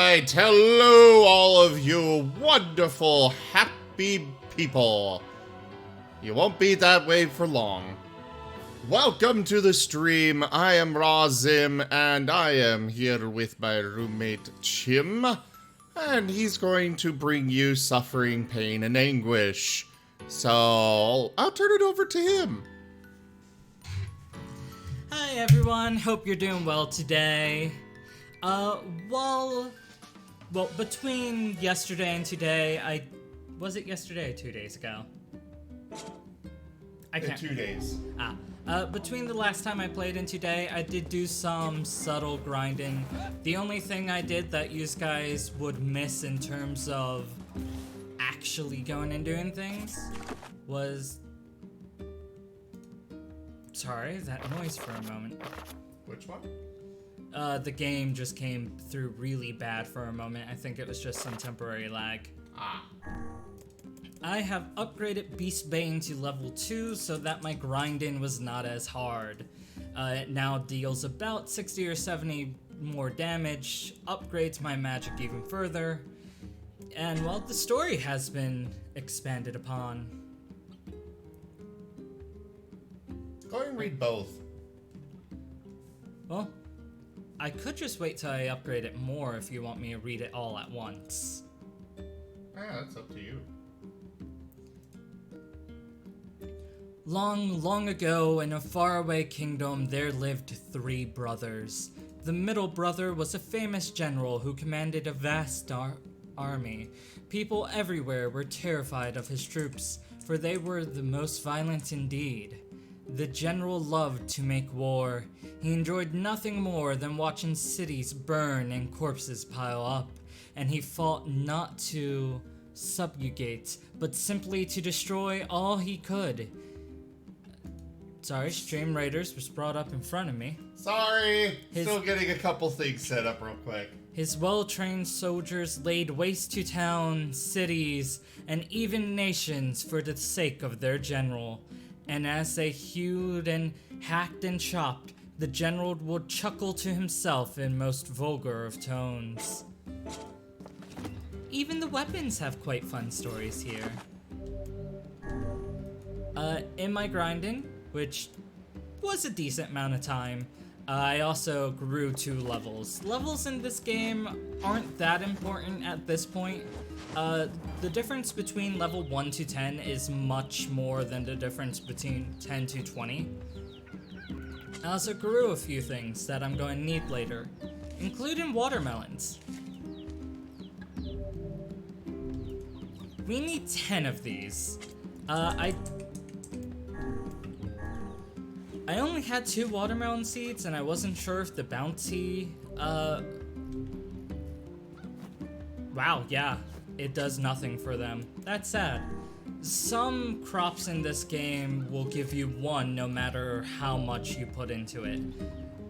Alright, hello all of you wonderful, happy people. You won't be that way for long. Welcome to the stream. I am Razim, and I am here with my roommate Chim, and he's going to bring you suffering, pain, and anguish. So, I'll turn it over to him. Hi everyone, hope you're doing well today. Well, between yesterday and today, was it yesterday or 2 days ago? I can't. 2 days. Between the last time I played and today, I did do some subtle grinding. The only thing I did that you guys would miss in terms of actually going and doing things was... Sorry, that noise for a moment. Which one? The game just came through really bad for a moment. I think it was just some temporary lag. I have upgraded Beast Bane to level 2 so that my grinding was not as hard. It now deals about 60 or 70 more damage, upgrades my magic even further, and well, the story has been expanded upon. Go and read both. Well, I could just wait till I upgrade it more if you want me to read it all at once. Yeah, that's up to you. Long, long ago, in a faraway kingdom, there lived 3 brothers. The middle brother was a famous general who commanded a vast army. People everywhere were terrified of his troops, for they were the most violent indeed. The general loved to make war. He enjoyed nothing more than watching cities burn and corpses pile up, and he fought not to subjugate, but simply to destroy all he could. Sorry, Stream Raiders was brought up in front of me. Sorry! Still getting a couple things set up real quick. His well-trained soldiers laid waste to towns, cities, and even nations for the sake of their general. And as they hewed and hacked and chopped, the general would chuckle to himself in most vulgar of tones. Even the weapons have quite fun stories here. In my grinding, which was a decent amount of time, I also grew 2 levels. Levels in this game aren't that important at this point. The difference between level 1 to 10 is much more than the difference between 10 to 20. I also grew a few things that I'm going to need later, including watermelons. We need 10 of these. I only had 2 watermelon seeds, and I wasn't sure if the bounty, Wow, yeah, it does nothing for them. That's sad. Some crops in this game will give you 1 no matter how much you put into it.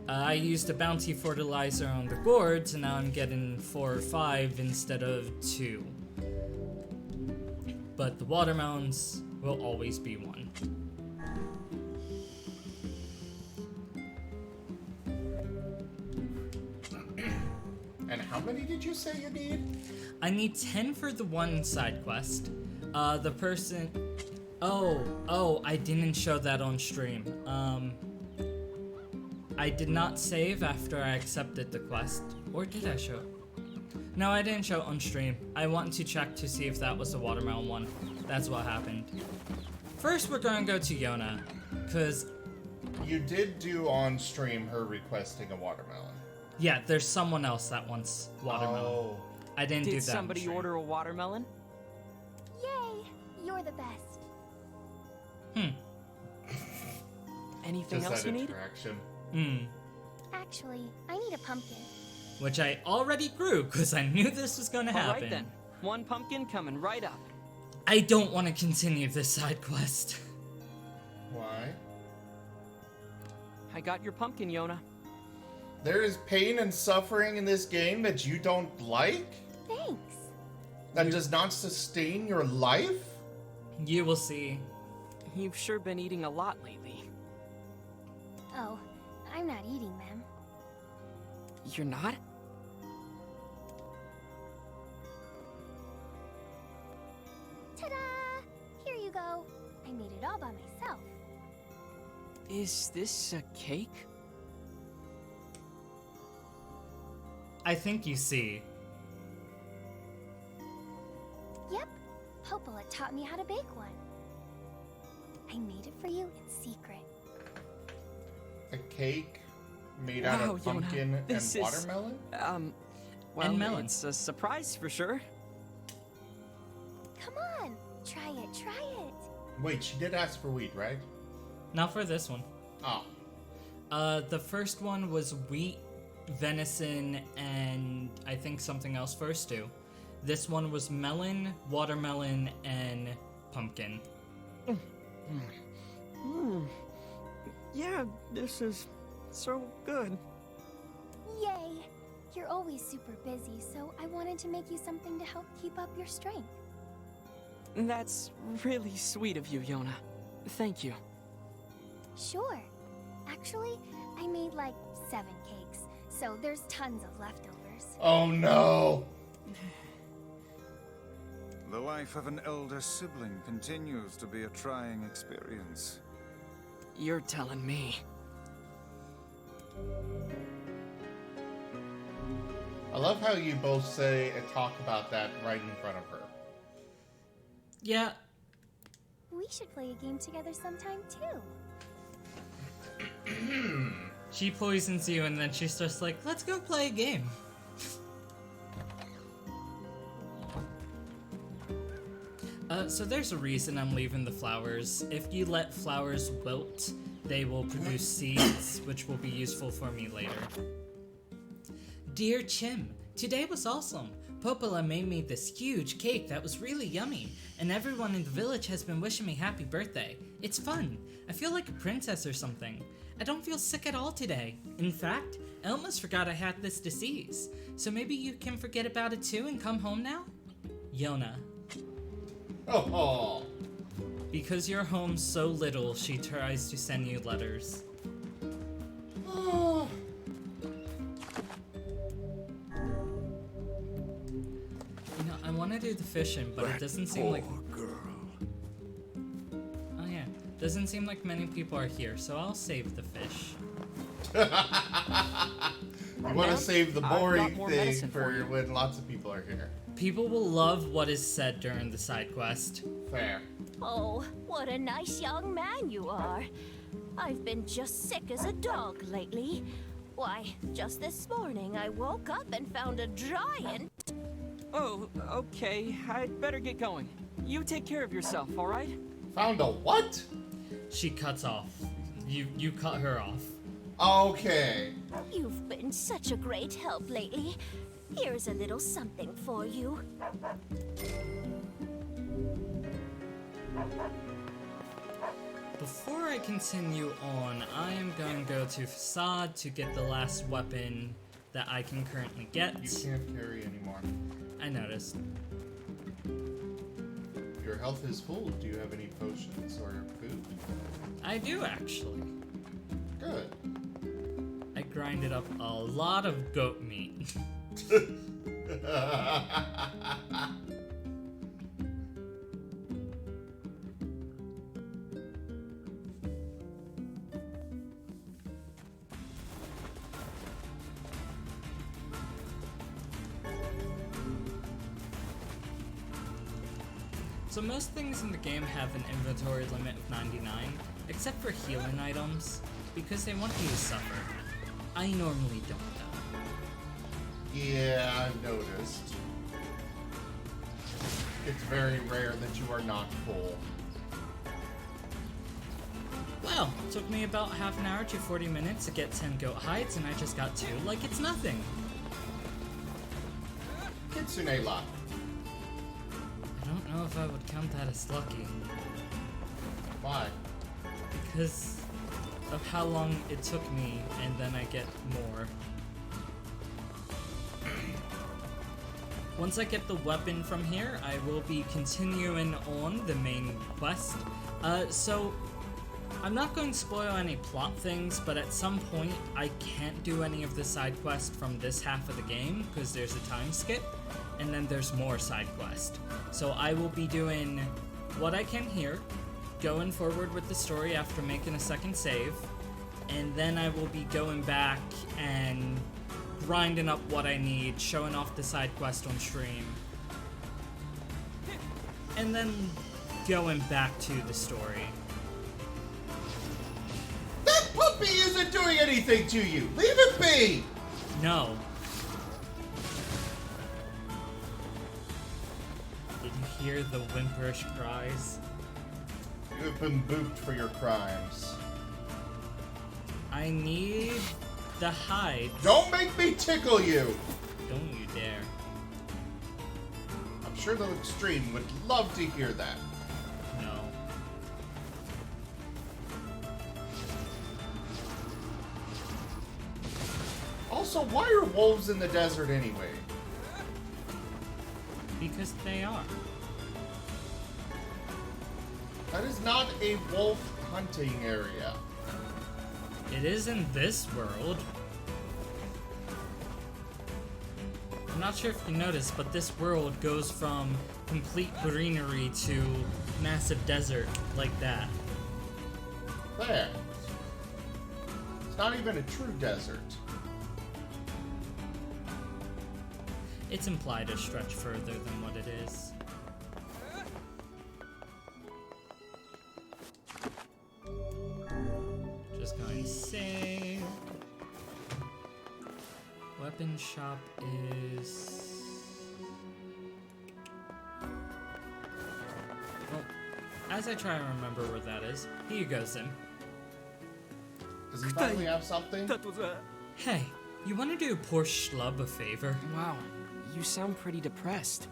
I used a bounty fertilizer on the gourds, and now I'm getting 4 or 5 instead of 2. But the watermelons will always be 1. And how many did you say you need? I need 10 for the 1 side quest. The person... Oh, I didn't show that on stream. I did not save after I accepted the quest. Or did I show it? No, I didn't show it on stream. I wanted to check to see if that was the watermelon one. That's what happened. First, we're gonna go to Yona, cause... You did do on stream her requesting a watermelon. Yeah, there's someone else that wants watermelon. Oh. I didn't do that. Did somebody order a watermelon? Yay! You're the best. Anything Just else that you need? interaction. Actually, I need a pumpkin. Which I already grew, because I knew this was gonna happen. Alright then. 1 pumpkin coming right up. I don't want to continue this side quest. Why? I got your pumpkin, Yona. There is pain and suffering in this game that you don't like? Thanks. That does not sustain your life? You will see. You've sure been eating a lot lately. Oh, I'm not eating them. You're not? Is this a cake? I think you see. Yep. Popola taught me how to bake one. I made it for you in secret. A cake made out Wow, of pumpkin Yona, and this is- watermelon? Well, And melon. it's a surprise for sure. Come on, try it, try it. Wait, she did ask for wheat, right? Not for this one. Oh. The first one was wheat, venison, and I think something else for a stew. This one was melon, watermelon, and pumpkin. Yeah, this is so good. Yay! You're always super busy, so I wanted to make you something to help keep up your strength. That's really sweet of you, Yona. Thank you. Sure. Actually, I made like 7 cakes, so there's tons of leftovers. Oh no! The life of an elder sibling continues to be a trying experience. You're telling me. I love how you both say and talk about that right in front of her. Yeah, We should play a game together sometime too. she poisons you and then she's just like, let's go play a game. So there's a reason I'm leaving the flowers. If you let flowers wilt, they will produce seeds, which will be useful for me later. Dear Chim, today was awesome. Popola made me this huge cake that was really yummy, and everyone in the village has been wishing me happy birthday. It's fun. I feel like a princess or something. I don't feel sick at all today. In fact, I almost forgot I had this disease. So maybe you can forget about it too and come home now? Yona. Oh. Because you're home so little, she tries to send you letters. Oh. You know, I want to do the fishing, but it doesn't seem like... Oh yeah, doesn't seem like many people are here, so I'll save the fish. You want to Now, save the I've got boring more thing medicine for for you. when lots of people are here. People will love what is said during the side quest. Fair. Oh, what a nice young man you are. I've been just sick as a dog lately. Why, just this morning I woke up and found a giant. Oh, okay. I'd better get going. You take care of yourself, all right? Found a what? She cuts off. You cut her off. Okay. You've been such a great help lately. Here's a little something for you. Before I continue on, I am going to go to Facade to get the last weapon that I can currently get. You can't carry anymore. I noticed. Your health is full. Do you have any potions or food? I do actually. Good. I grinded up a lot of goat meat. So most things in the game have an inventory limit of 99, except for healing items, because they want you to suffer. I normally don't though. Yeah, I've noticed. It's very rare that you are not full. Well, took me about half an hour to 40 minutes to get 10 goat hides, and I just got 2 like it's nothing. Kitsune luck. I don't know if I would count that as lucky, Why? because of how long it took me, and then I get more. Once I get the weapon from here, I will be continuing on the main quest. So I'm not going to spoil any plot things, but at some point I can't do any of the side quest from this half of the game because there's a time skip, and then there's more side quest. So I will be doing what I can here, going forward with the story after making a second save, and then I will be going back and grinding up what I need, showing off the side quest on stream, and then going back to the story. That puppy isn't doing anything to you! Leave it be! No. Did you hear the whimperish cries? You have been booped for your crimes. I need the hide. Don't make me tickle you! Don't you dare. I'm sure the Extreme would love to hear that. No. Also, why are wolves in the desert anyway? Because they are. That is not a wolf hunting area. It is in this world. I'm not sure if you noticed, but this world goes from complete greenery to massive desert like that. There. It's not even a true desert. It's implied a stretch further than what it is. Just going to save. Weapon shop is... Well, as I try and remember where that is, here goes then. Does he finally have something? Hey, you want to do poor schlub a favor? Wow, you sound pretty depressed.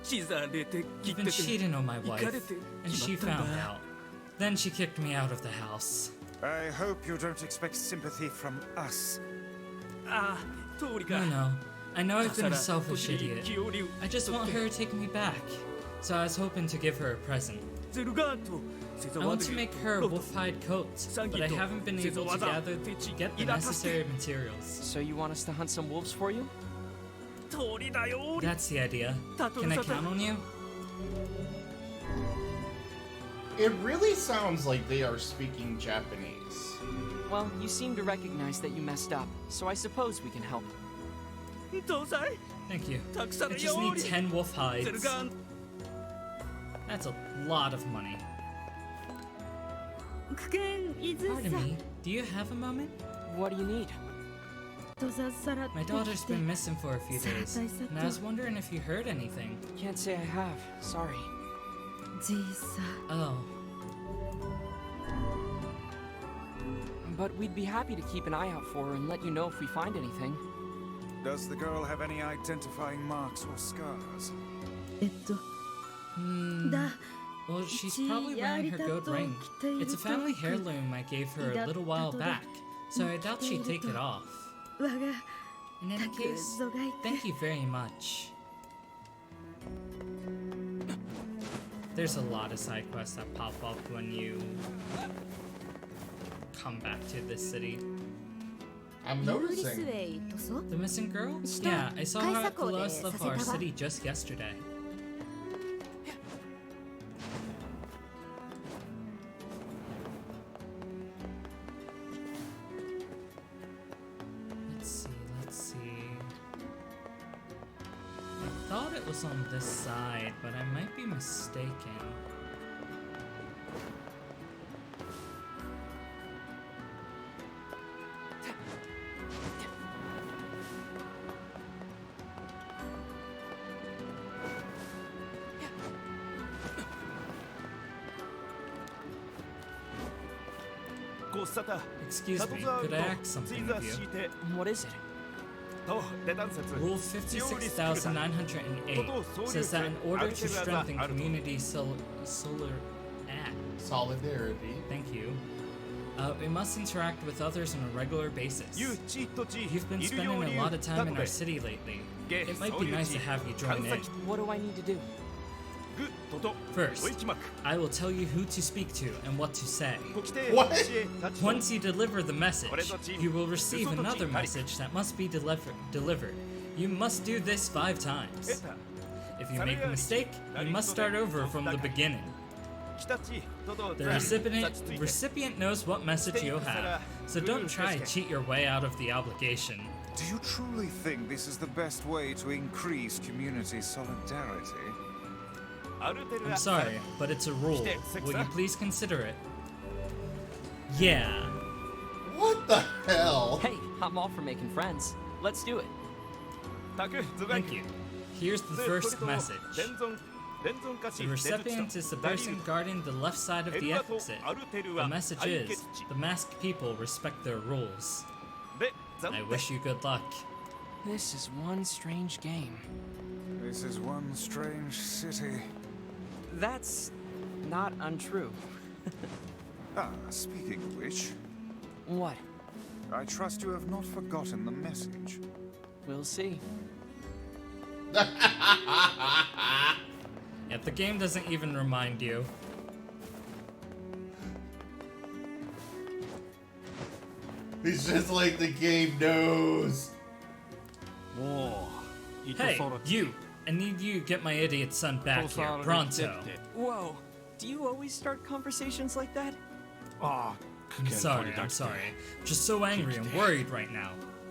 You've been cheating on my wife, and she found out. Then she kicked me out of the house. I hope you don't expect sympathy from us. No. I know I've been a selfish idiot. I just want her to take me back. So I was hoping to give her a present. I want to make her wolf-hide coats, but I haven't been able to get the necessary materials. So you want us to hunt some wolves for you? That's the idea. Can I count on you? It really sounds like they are speaking Japanese. Well, you seem to recognize that you messed up, so I suppose we can help. Thank you. I just need 10 wolf hides. That's a lot of money. Pardon me, do you have a moment? What do you need? My daughter's been missing for a few days, and I was wondering if you heard anything. Can't say I have. Sorry. Oh, But we'd be happy to keep an eye out for her and let you know if we find anything. Does the girl have any identifying marks or scars? well, she's probably wearing her gold ring. It's a family heirloom I gave her a little while back, so I doubt she'd take it off. In any case, thank you very much. There's a lot of side quests that pop up when you come back to this city. I'm noticing. The missing girl? Yeah, I saw her at the lowest level of our city just yesterday. Let's see. I thought it was on this side, but I might be mistaken. Excuse me, could I ask something of you? What is it? Rule 56,908 says that in order to strengthen community Solidarity. Thank you. We must interact with others on a regular basis. You've been spending a lot of time in our city lately. It might be nice to have you join in. What do I need to do? First, I will tell you who to speak to and what to say. What? Once you deliver the message, you will receive another message that must be delivered. You must do this 5 times. If you make a mistake, you must start over from the beginning. The recipient knows what message you'll have, so don't try to cheat your way out of the obligation. Do you truly think this is the best way to increase community solidarity? I'm sorry, but it's a rule. Will you please consider it? Yeah. What the hell? Hey, I'm all for making friends. Let's do it. Thank you. Here's the first message. The recipient is the person guarding the left side of the exit. The message is, the masked people respect their rules. I wish you good luck. This is one strange game. This is one strange city. That's not untrue. Speaking of which, What? I trust you have not forgotten the message. We'll see. Yet the game doesn't even remind you. He's just like the game knows. Hey, you! I need you to get my idiot son back here, pronto. Whoa. Do you always start conversations like that? I'm sorry. I'm just so angry and worried right now.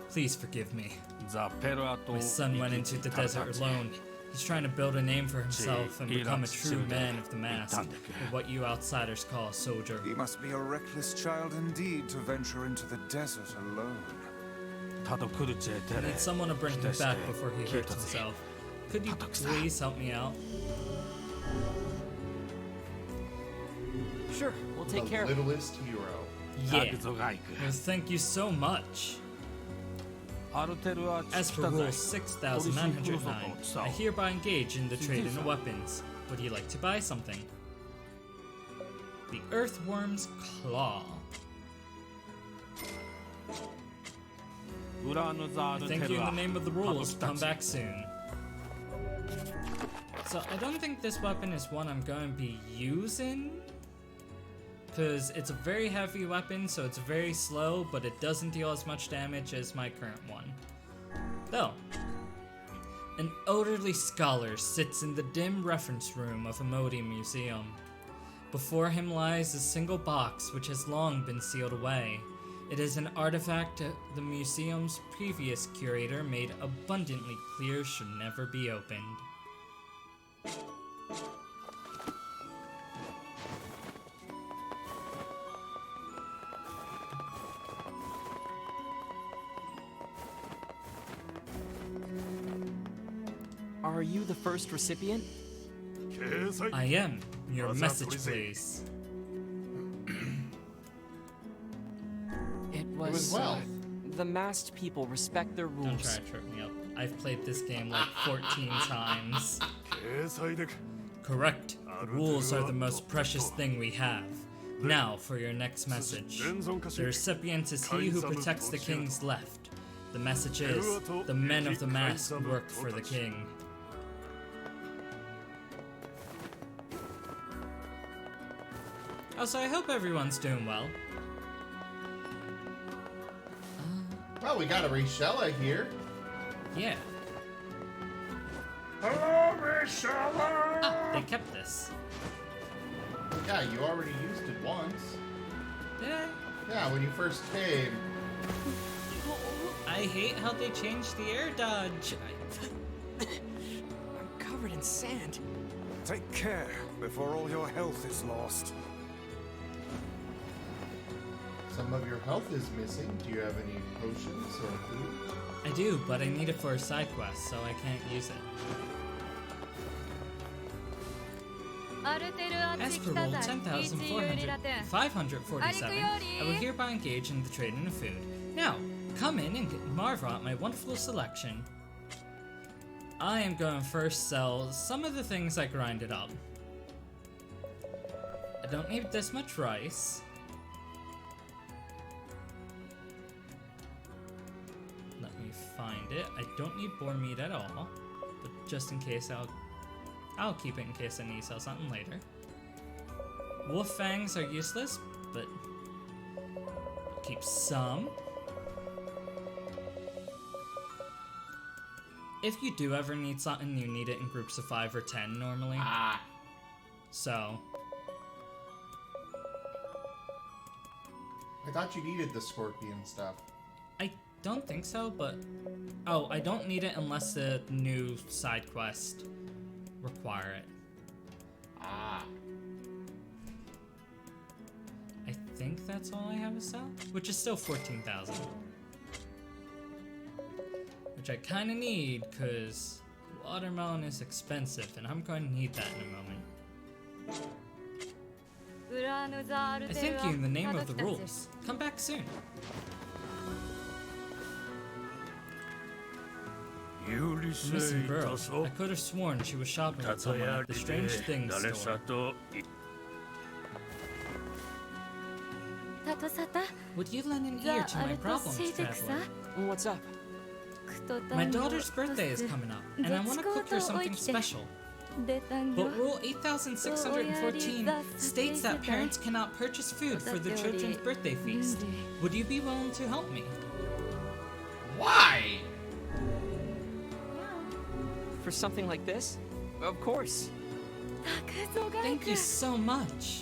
Please forgive me. My son went into the desert alone. He's trying to build a name for himself and become a true man of the mask, or what you outsiders call a soldier. He must be a reckless child indeed to venture into the desert alone. I need someone to bring him back before he hurts himself. Could you please help me out? Sure, we'll take care The of it. littlest hero. Yeah. Well, thank you so much. As for Rule 6909, I hereby engage in the trade in weapons. Would you like to buy something? The Earthworm's Claw. Thank you in the name of the rules. Come back soon. So I don't think this weapon is one I'm going to be using, because it's a very heavy weapon, so it's very slow, but it doesn't deal as much damage as my current one. Though, an elderly scholar sits in the dim reference room of a Modi museum. Before him lies a single box which has long been sealed away. It is an artifact the museum's previous curator made abundantly clear should never be opened. Are you the first recipient? I am. Your message, please. It was was well. the masked people respect their Don't try rules. to trip me up. I've played this game like 14 times. Correct. Rules are the most precious thing we have. Now, for your next message. The recipient is he who protects the king's left. The message is, the men of the mask work for the king. Also, I hope everyone's doing well. Well, we got a Rachella here. Yeah. Hello, Rachella! Ah, they kept this. Yeah, you already used it once. Did I? Yeah, when you first came. I hate how they changed the air dodge. I'm covered in sand. Take care before all your health is lost. Some of your health is missing. Do you have any potions or food? I do, but I need it for a side quest, so I can't use it. As for Rule 10,547, I will hereby engage in the trade in food. Now, come in and marvel at my wonderful selection. I am going to first sell some of the things I grinded up. I don't need this much rice. Let me find it. I don't need boar meat at all, but just in case I'll keep it in case I need to sell something later. Wolf fangs are useless, but I'll keep some. If you do ever need something, you need it in groups of 5 or 10 normally. Ah. So, I thought you needed the scorpion stuff. I don't think so, but... Oh, I don't need it unless the new side quest require it. Ah. I think that's all I have to sell, which is still 14,000. Which I kind of need, because watermelon is expensive, and I'm going to need that in a moment. I thank you in the name of the rules. Come back soon. Missing girl. I could have sworn she was shopping with someone at the Strange Things store. Would you lend an ear to my problems, traveler? What's up? My daughter's birthday is coming up, and I want to cook her something special. But Rule 8614 states that parents cannot purchase food for their children's birthday feast. Would you be willing to help me? Why? For something like this? Of course. Thank you so much.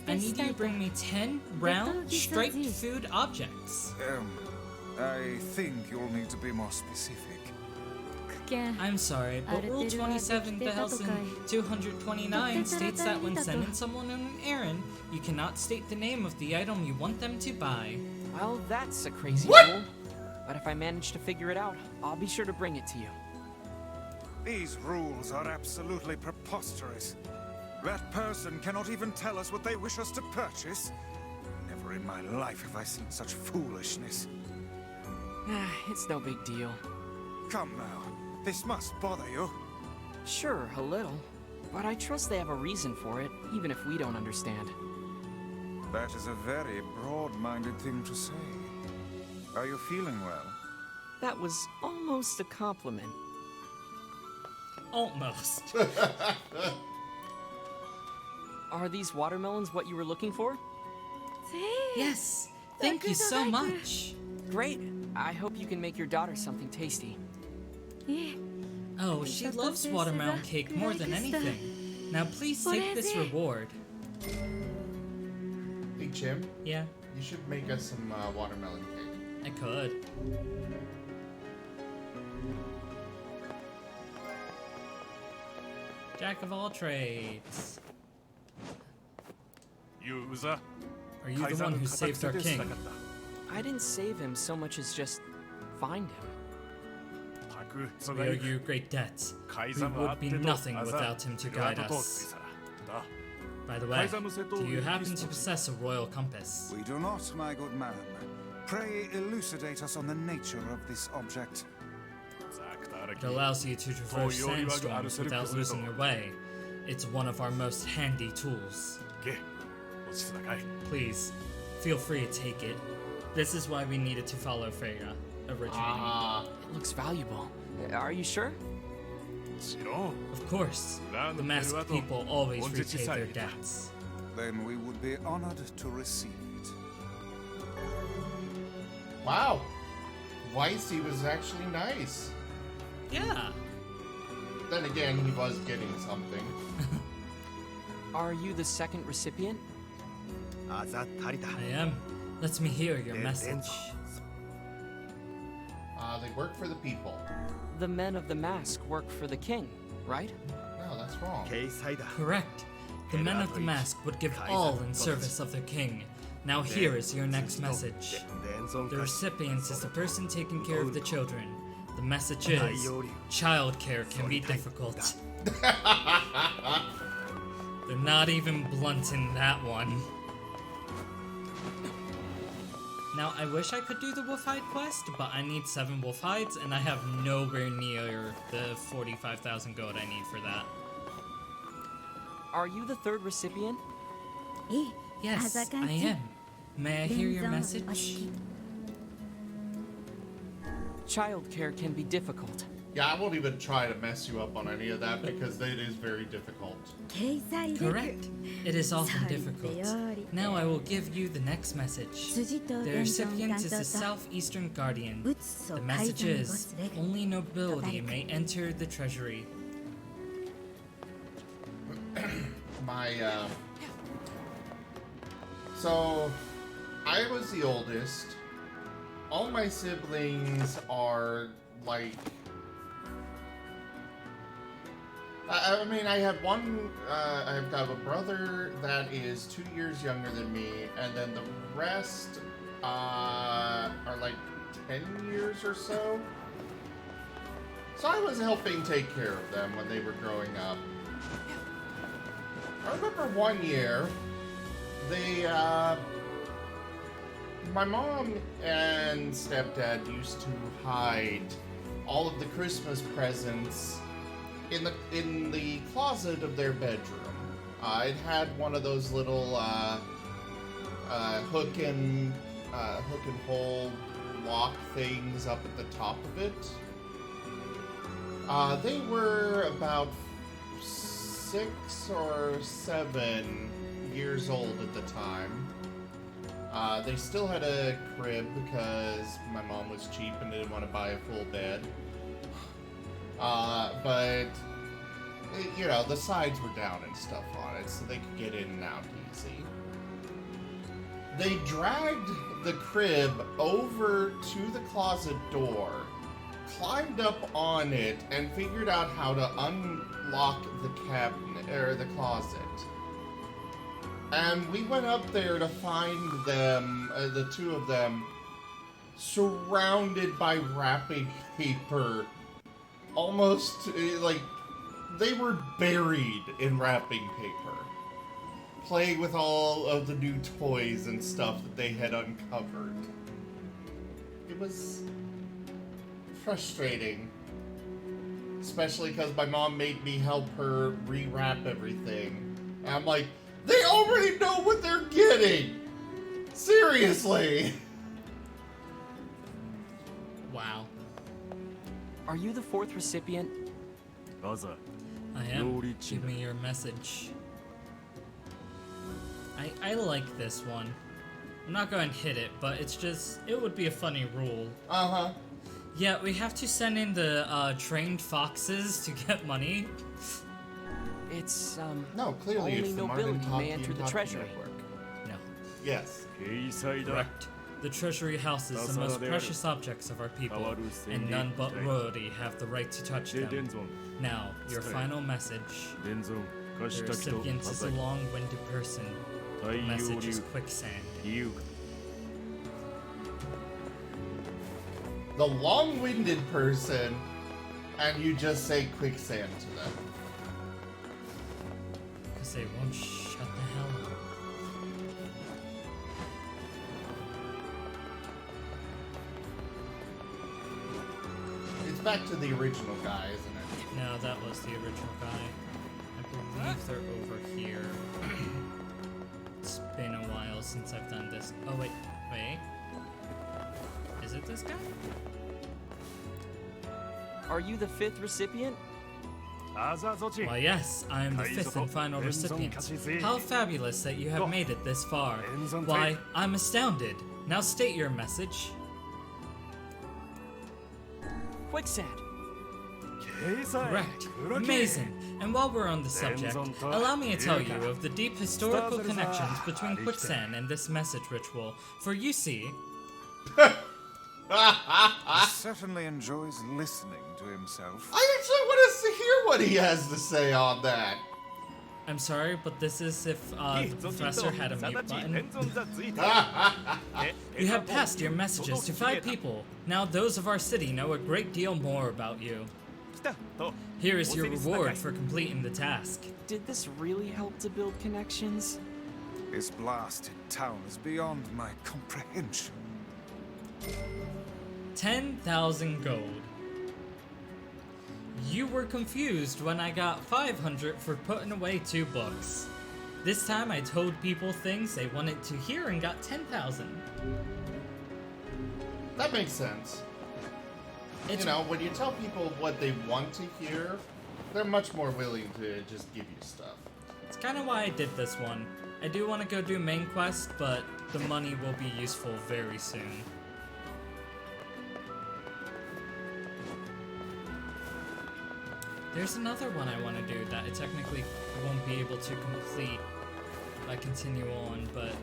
I need you to bring me 10 round, striped food objects. I think you'll need to be more specific. I'm sorry, but Rule 27,229 states that when sending someone on an errand, you cannot state the name of the item you want them to buy. Well, that's a crazy What? rule. But if I manage to figure it out, I'll be sure to bring it to you. These rules are absolutely preposterous. That person cannot even tell us what they wish us to purchase. Never in my life have I seen such foolishness. It's no big deal. Come now, this must bother you. Sure, a little. But I trust they have a reason for it, even if we don't understand. That is a very broad-minded thing to say. Are you feeling well? That was almost a compliment. Almost. Are these watermelons what you were looking for? Yes, thank you so much. Great. I hope you can make your daughter something tasty. Oh, she loves watermelon cake more than anything. Now please take this reward. Hey, Chim, Yeah, you should make us some watermelon cake. I could. Jack of all trades. Are you the one who saved our king? I didn't save him so much as just find him. We owe you great debts. We would be nothing without him to guide us. By the way, do you happen to possess a royal compass? We do not, my good man. Pray elucidate us on the nature of this object. It allows you to traverse sandstorms without losing your way. It's one of our most handy tools. Please, feel free to take it. This is why we needed to follow Freya originally. It looks valuable. Are you sure? Of course, the masked people always repay their debts. Then we would be honored to receive it. Wow. Weissy was actually nice. Yeah. Then again, he was getting something. Are you the second recipient? I am. Let me hear your message. They work for the people. The men of the mask work for the king, right? No, that's wrong. Correct. The men of the mask would give all in service of their king. Now here is your next message. The recipient is the person taking care of the children. The message is, childcare can be difficult. They're not even blunt in that one. Now, I wish I could do the Wolfhide quest, but I need 7 Wolfhides, and I have nowhere near the 45,000 gold I need for that. Are you the third recipient? Yes, I am. May I hear your message? Childcare can be difficult. Yeah, I won't even try to mess you up on any of that because it is very difficult. Correct. It is often difficult. Now I will give you the next message. The recipient is the Southeastern Guardian. The message is, only nobility may enter the treasury. So, I was the oldest. All my siblings are like... I mean, I have one, I've got a brother that is 2 years younger than me, and then the rest are like 10 years or so. So I was helping take care of them when they were growing up. I remember one year, my mom and stepdad used to hide all of the Christmas presents in the closet of their bedroom. It had one of those little hook and hole lock things up at the top of it. They were about 6 or 7 years old at the time. They still had a crib because my mom was cheap and didn't want to buy a full bed. But, you know, the sides were down and stuff on it, so they could get in and out easy. They dragged the crib over to the closet door, climbed up on it, and figured out how to unlock the cabinet, or the closet. And we went up there to find them, the two of them, surrounded by wrapping paper. Almost, like, they were buried in wrapping paper. Playing with all of the new toys and stuff that they had uncovered. It was frustrating. Especially because my mom made me help her rewrap everything. And I'm like, they already know what they're getting! Seriously! Wow. Are you the 4th recipient? I am. Give me your message. I like this one. I'm not going to hit it, but it's just, it would be a funny rule. Uh-huh. Yeah, we have to send in the trained foxes to get money. It's, No, clearly only it's the nobility Martin may enter the Talkie treasury. Network. No. Yes. Correct. The treasury houses the most precious objects of our people, and none but royalty have the right to touch them. Now, your final message. The recipient is a long-winded person. The message is quicksand. The long-winded person, and you just say quicksand to them. Because they won't shut the hell up. It's back to the original guy, isn't it? No, that was the original guy. I believe they're over here. It's been a while since I've done this. Oh, wait. Is it this guy? Are you the 5th recipient? Why, yes, I am the 5th and final recipient. How fabulous that you have made it this far. Why, I'm astounded. Now state your message. Quicksand. Correct. Amazing. And while we're on the subject, allow me to tell you of the deep historical connections between quicksand and this message ritual. For you see... He certainly enjoys listening to himself. I actually want to hear what he has to say on that. I'm sorry, but this is if the professor had a mute button. You have passed your messages to 5 people. Now those of our city know a great deal more about you. Here is your reward for completing the task. Did this really help to build connections? This blasted town is beyond my comprehension. 10,000 gold. You were confused when I got 500 for putting away 2 books. This time I told people things they wanted to hear and got 10,000. That makes sense. You know, when you tell people what they want to hear, they're much more willing to just give you stuff. It's kind of why I did this one. I do want to go do main quest, but the money will be useful very soon. There's another one I want to do that I technically won't be able to complete if I continue on, but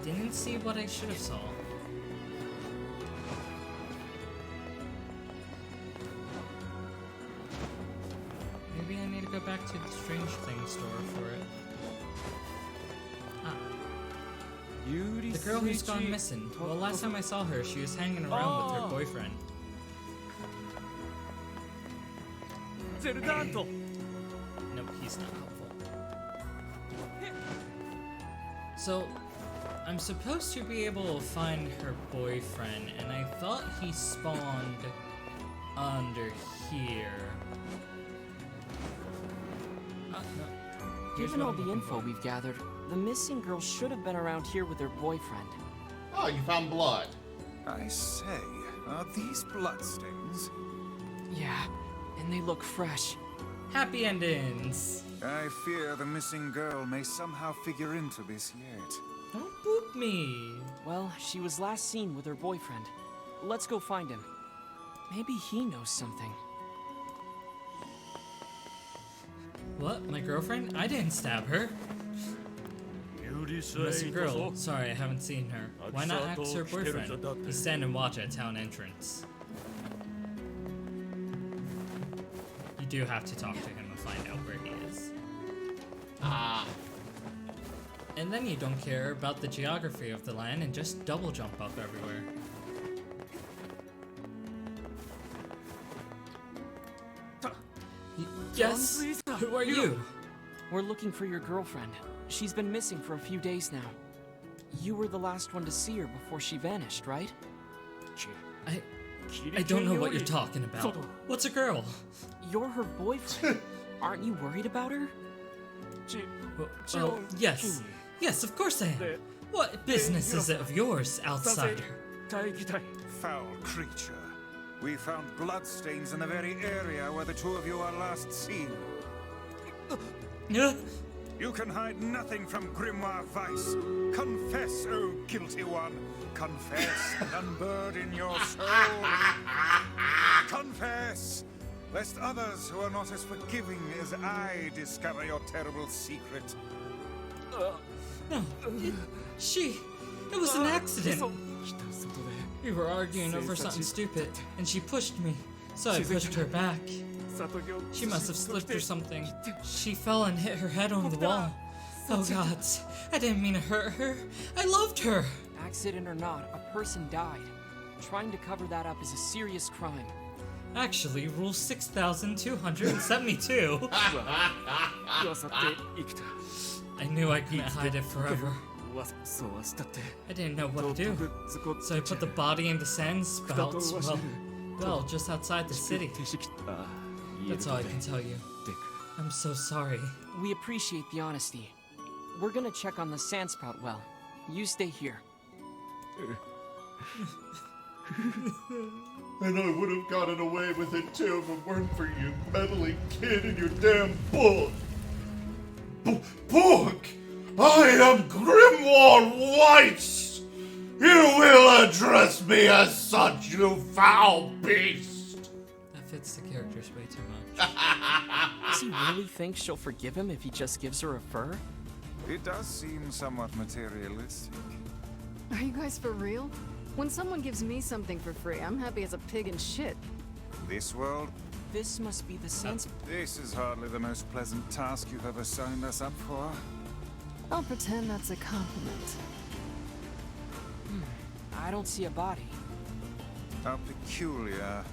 didn't see what I should have saw. Maybe I need to go back to the Strange Things store for it. Ah. The girl who's gone missing. Well, last time I saw her, she was hanging around with her boyfriend. Nope, he's not helpful. So, I'm supposed to be able to find her boyfriend, and I thought he spawned under here. No. Here's Given what all I'm the looking info for. we've gathered, the missing girl should have been around here with her boyfriend. Oh, you found blood. I say, are these bloodstains? Yeah, and they look fresh. Happy endings! I fear the missing girl may somehow figure into this yet. Don't boop me! Well, she was last seen with her boyfriend. Let's go find him. Maybe he knows something. What? My girlfriend? I didn't stab her. Missing girl. Sorry, I haven't seen her. Why not ask her boyfriend? He's standing watch at town entrance. You do have to talk to him and find out where he is. Ah. And then you don't care about the geography of the land and just double jump up everywhere. Yes? Who are you? We're looking for your girlfriend. She's been missing for a few days now. You were the last one to see her before she vanished, right? I don't know what you're talking about. What's a girl? You're her boyfriend. Aren't you worried about her? Well, yes. Yes, of course I am. What business is it of yours, outsider? Foul creature. We found bloodstains in the very area where the two of you are last seen. You can hide nothing from Grimoire Vice. Confess, O guilty one. Confess and unburden your soul. Confess, lest others who are not as forgiving as I discover your terrible secret. No, it was an accident. We were arguing over something stupid, and she pushed me, so I pushed her back. She must have slipped or something. She fell and hit her head on the wall. Oh God, I didn't mean to hurt her. I loved her. Accident or not, a person died. Trying to cover that up is a serious crime. Actually, Rule 6272. I knew I couldn't hide it forever. I didn't know what to do, so I put the body in the sand spouts, well, just outside the city. That's all I can tell you. I'm so sorry. We appreciate the honesty. We're gonna check on the sandspout well. You stay here. And I would have gotten away with it too if it weren't for you meddling kid and your damn book. Book! I am Grimoire Weiss! You will address me as such, you foul beast! That fits the characters way too much. Does he really think she'll forgive him if he just gives her a fur? It does seem somewhat materialistic. Are you guys for real? When someone gives me something for free, I'm happy as a pig in shit. This world, This must be the sandspout. this is hardly the most pleasant task you've ever signed us up for. I'll pretend that's a compliment. I don't see a body. How peculiar.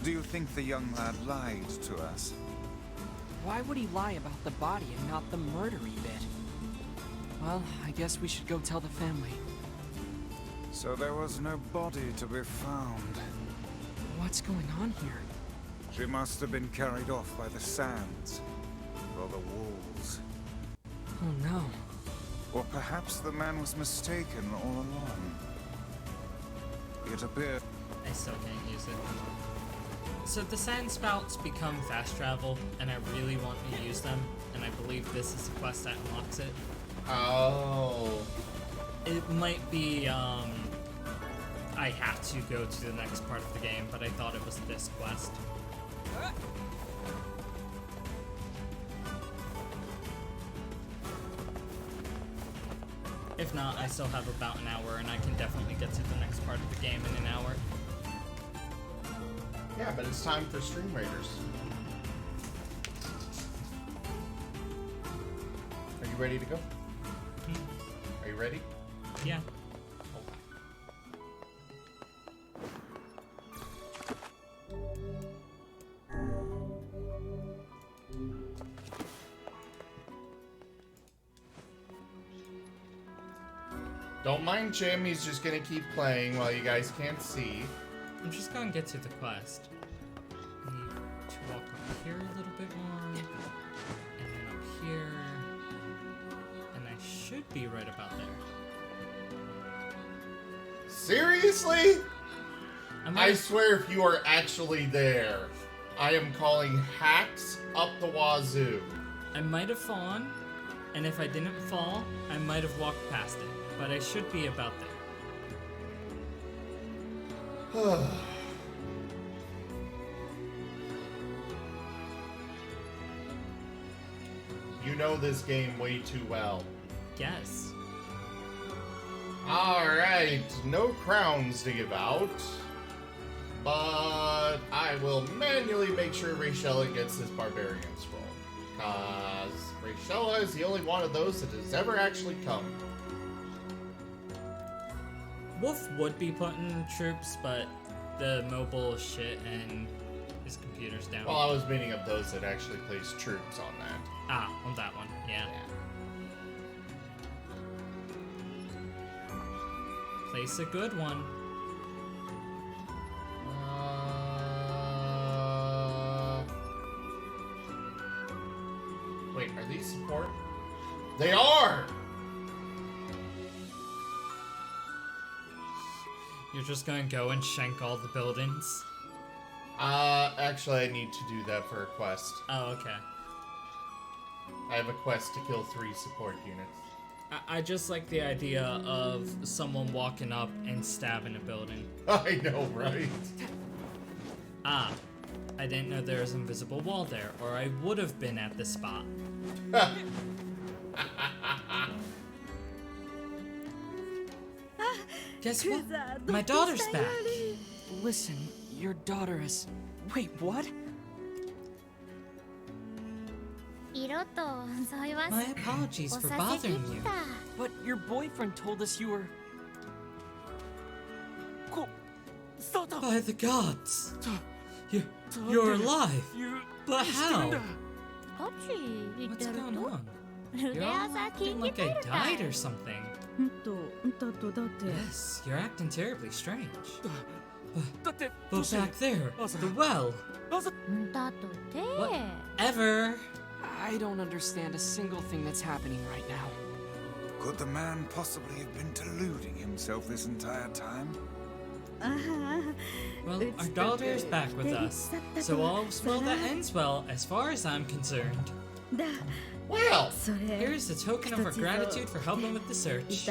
Do you think the young lad lied to us? Why would he lie about the body and not the murdery bit? Well, I guess we should go tell the family. So there was no body to be found. What's going on here? She must have been carried off by the sands, or the wolves. Oh no. Or perhaps the man was mistaken all along. It appeared... I still can't use it. So the sand spouts become fast travel, and I really want to use them, and I believe this is the quest that unlocks it. Oh. It might be, I have to go to the next part of the game, but I thought it was this quest. If not, I still have about an hour, and I can definitely get to the next part of the game in an hour. Yeah, but it's time for Stream Raiders. Are you ready to go? Are you ready? Yeah. Don't mind Chim, he's just gonna keep playing while you guys can't see. I'm just gonna get to the quest. I need to walk up here a little bit more, and then up here, and I should be right about there. Seriously? might I have- swear if you are actually there, I am calling hacks up the wazoo. I might have fallen, and if I didn't fall, I might have walked past it, but I should be about there. You know this game way too well. Yes. Alright, no crowns to give out. But I will manually make sure Rachella gets this barbarian scroll. Because Rachella is the only one of those that has ever actually come. Wolf would be putting troops, but the mobile is shit and his computer's down. Well, I was meaning of those that actually place troops on that. Ah, on that one, yeah. Place a good one. Wait, are these support? They are! You're just gonna go and shank all the buildings? Actually, I need to do that for a quest. Oh, okay. I have a quest to kill 3 support units. I just like the idea of someone walking up and stabbing a building. I know, right? Ah, I didn't know there was an invisible wall there, or I would have been at the spot. Guess what? My daughter's back. Listen, your daughter is... Wait, what? My apologies for bothering you. But your boyfriend told us you were... By the gods! You're alive! But how? What's going on? You're all acting like I died or something. Yes, you're acting terribly strange. But back there, the well. Whatever. I don't understand a single thing that's happening right now. Could the man possibly have been deluding himself this entire time? Well, our daughter is back with us, so all's well that ends well, as far as I'm concerned. Well, Here's a token of our gratitude for helping with the search.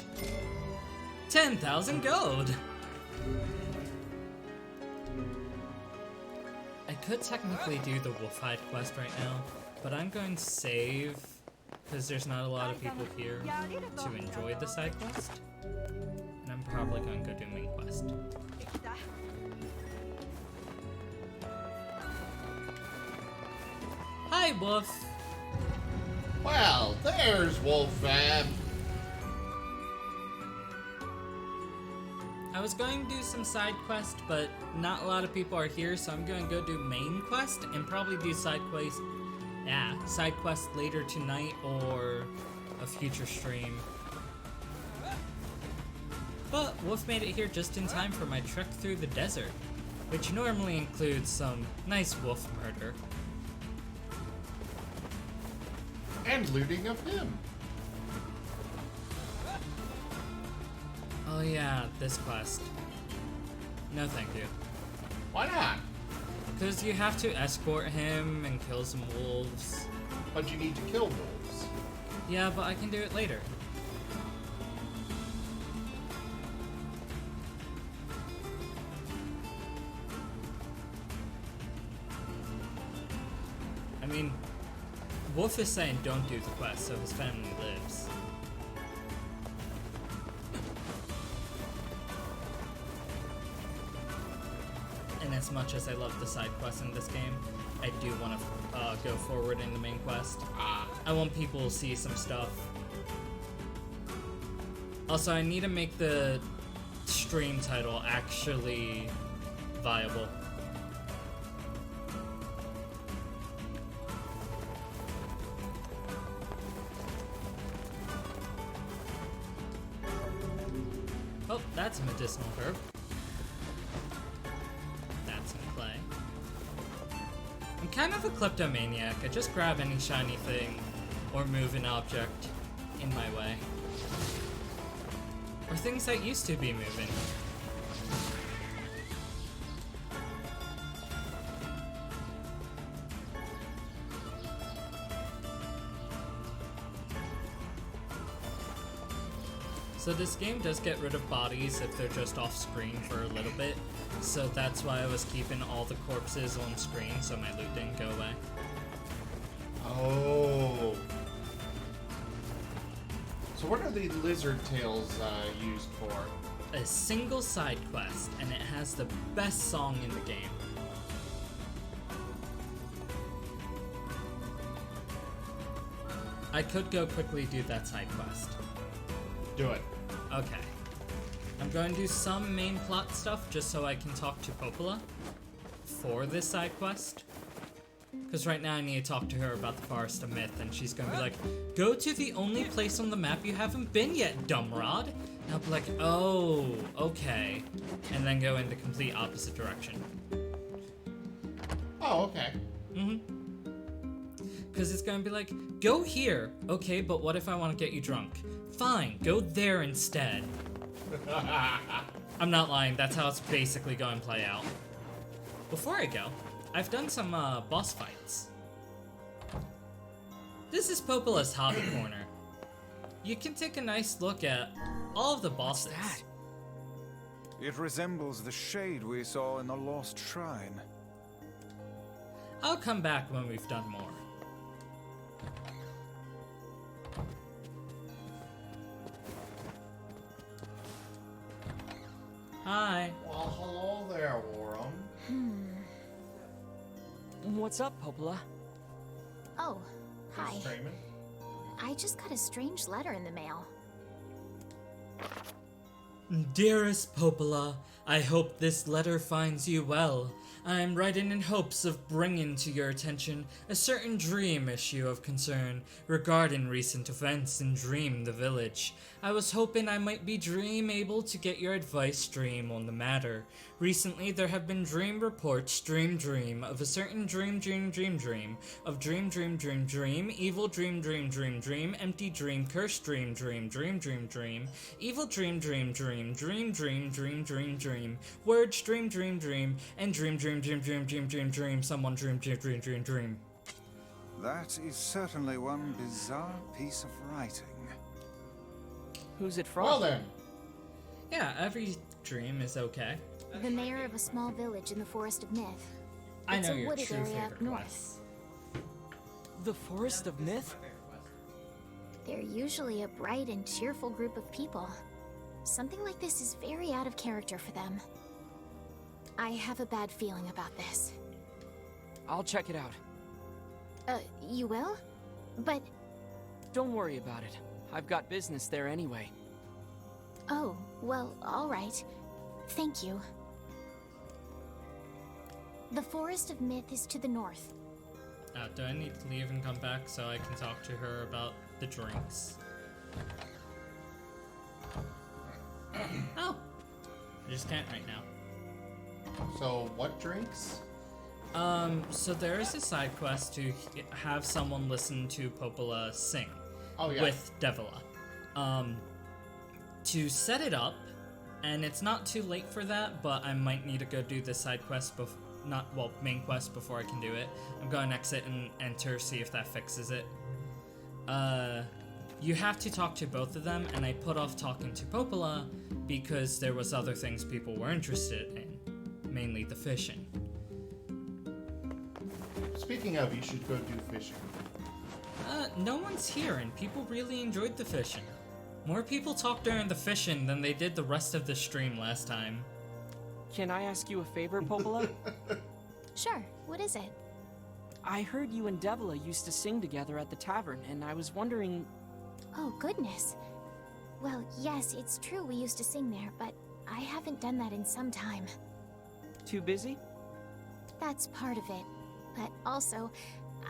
10,000 gold! I could technically do the Wolfhide quest right now, but I'm going to save, because there's not a lot of people here to enjoy the side quest. And I'm probably going to go do main quest. Hi, Wolf! well, there's Wolfab. I was going to do some side quest, but not a lot of people are here, so I'm going to go do main quest and probably do side quest later tonight or a future stream. But Wolf made it here just in time for my trek through the desert, which normally includes some nice wolf murder. And looting of him. Oh yeah, this quest. No thank you. Why not? Because you have to escort him and kill some wolves. But you need to kill wolves. Yeah, but I can do it later. I mean, Wolf is saying don't do the quest so his family lives. as much as I love the side quests in this game, I do want to go forward in the main quest. I want people to see some stuff. Also, I need to make the stream title actually viable. Oh, that's a medicinal herb. That's in play. I'm kind of a kleptomaniac. I just grab any shiny thing or move an object in my way. Or things that used to be moving. So this game does get rid of bodies if they're just off screen for a little bit, so that's why I was keeping all the corpses on screen so my loot didn't go away. Oh. So what are the lizard tails used for? A single side quest, and it has the best song in the game. I could go quickly do that side quest. Do it. Okay. I'm going to do some main plot stuff just so I can talk to Popola for this side quest. Because right now I need to talk to her about the Forest of Myth, and she's going to be like, go to the only place on the map you haven't been yet, Dumbrod. And I'll be like, oh, okay. And then go in the complete opposite direction. Oh, okay. Because it's going to be like, go here. Okay, but what if I want to get you drunk? Fine, go there instead. I'm not lying, that's how it's basically going to play out. Before I go, I've done some boss fights. This is Popola's Hobby Corner. You can take a nice look at all of the bosses. What's that? It resembles the shade we saw in the Lost Shrine. I'll come back when we've done more. Hi. Well, hello there, Warren. What's up, Popola? Oh, hi. Raymond? I just got a strange letter in the mail. Dearest Popola, I hope this letter finds you well. I am writing in hopes of bringing to your attention a certain Dream issue of concern regarding recent events in Dream the Village. I was hoping I might be able to get your advice Dream on the matter. Recently there have been Dream reports Dream of a certain Dream of Dream evil Dream empty Dream cursed Dream evil Dream words Dream and Dream someone Dream. That is certainly one bizarre piece of writing. Who's it from? Well then. Yeah, every dream is okay. The mayor of a small village in the Forest of Myth. I It's know a your wooded true area favorite up north. quest. The Forest of Myth? They're usually a bright and cheerful group of people. Something like this is very out of character for them. I have a bad feeling about this. I'll check it out. You will? But, Don't worry about it. I've got business there anyway. oh, well, alright. Thank you. The Forest of Myth is to the north. Do I need to leave and come back so I can talk to her about the drinks? Oh! I just can't right now. So, what drinks? So there is a side quest to have someone listen to Popola sing. Oh, yeah. With Devila. To set it up, and it's not too late for that, but I might need to go do the side quest main quest before I can do it. I'm going to exit and enter, see if that fixes it. You have to talk to both of them, and I put off talking to Popola because there was other things people were interested in, mainly the fishing. Speaking of, you should go do fishing. No one's here, and people really enjoyed the fishing. More people talked during the fishing than they did the rest of the stream last time. Can I ask you a favor, Popola? Sure, what is it? I heard you and Devila used to sing together at the tavern, and I was wondering... Oh, goodness. Well, yes, it's true we used to sing there, but I haven't done that in some time. Too busy? That's part of it. But also,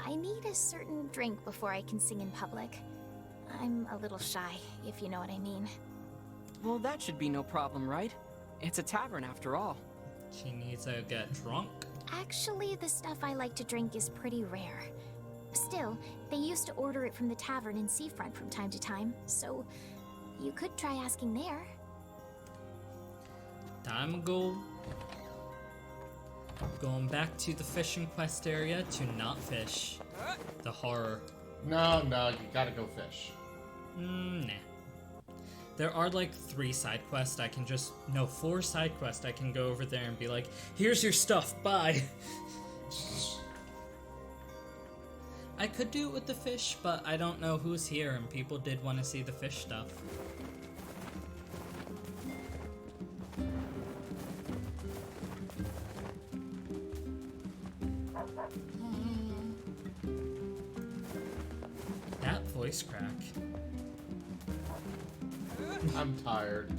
I need a certain drink before I can sing in public. I'm a little shy, if you know what I mean. Well, that should be no problem, right? It's a tavern after all. She needs to get drunk. Actually, the stuff I like to drink is pretty rare. Still, they used to order it from the tavern in Seafront from time to time, so you could try asking there. Time ago. Going back to the fishing quest area to not fish. The horror. No, you gotta go fish. Nah. There are like 4 side quests I can go over there and be like, here's your stuff, bye. I could do it with the fish, but I don't know who's here and people did want to see the fish stuff. That voice crack. I'm tired.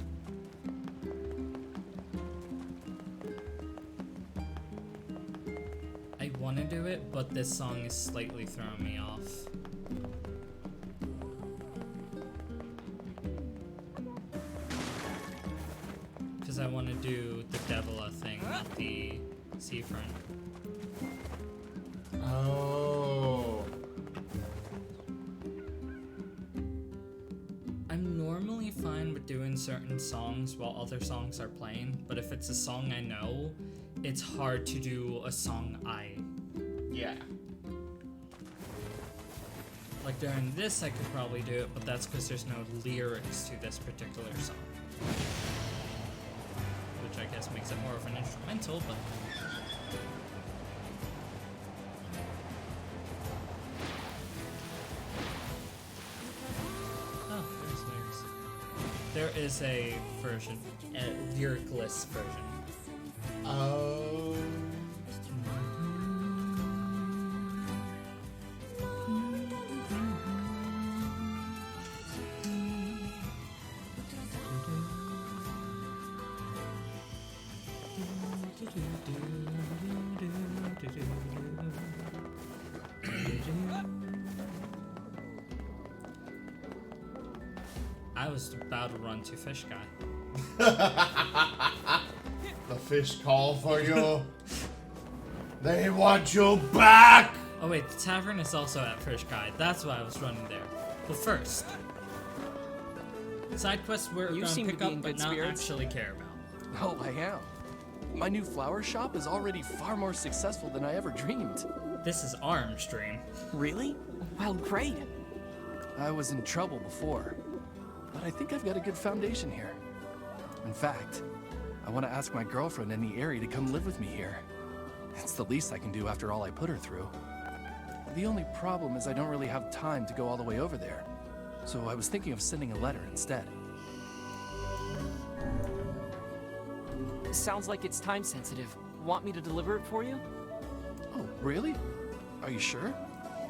I want to do it, but this song is slightly throwing me off. Because I want to do the Devila thing at the seafront. Oh. I'm normally fine with doing certain songs while other songs are playing, but if it's a song I know, it's hard to do a song Yeah. Like during this I could probably do it, but that's because there's no lyrics to this particular song. Which I guess makes it more of an instrumental, but... Oh, there's lyrics. There is a version, a lyricless version. Oh. I was about to run to Fish Guy. The fish call for you. They want you back. Oh wait, the tavern is also at Fish Guy. That's why I was running there. But first, side quests we're You gonna seem to pick be up in but good not spirits. actually care about. Oh, I am. My new flower shop is already far more successful than I ever dreamed. This is Arm's dream. Really? Well, great. I was in trouble before, but I think I've got a good foundation here. In fact, I want to ask my girlfriend in the area to come live with me here. It's the least I can do after all I put her through. The only problem is I don't really have time to go all the way over there, so I was thinking of sending a letter instead. Sounds like it's time sensitive. Want me to deliver it for you? Oh, really? Are you sure?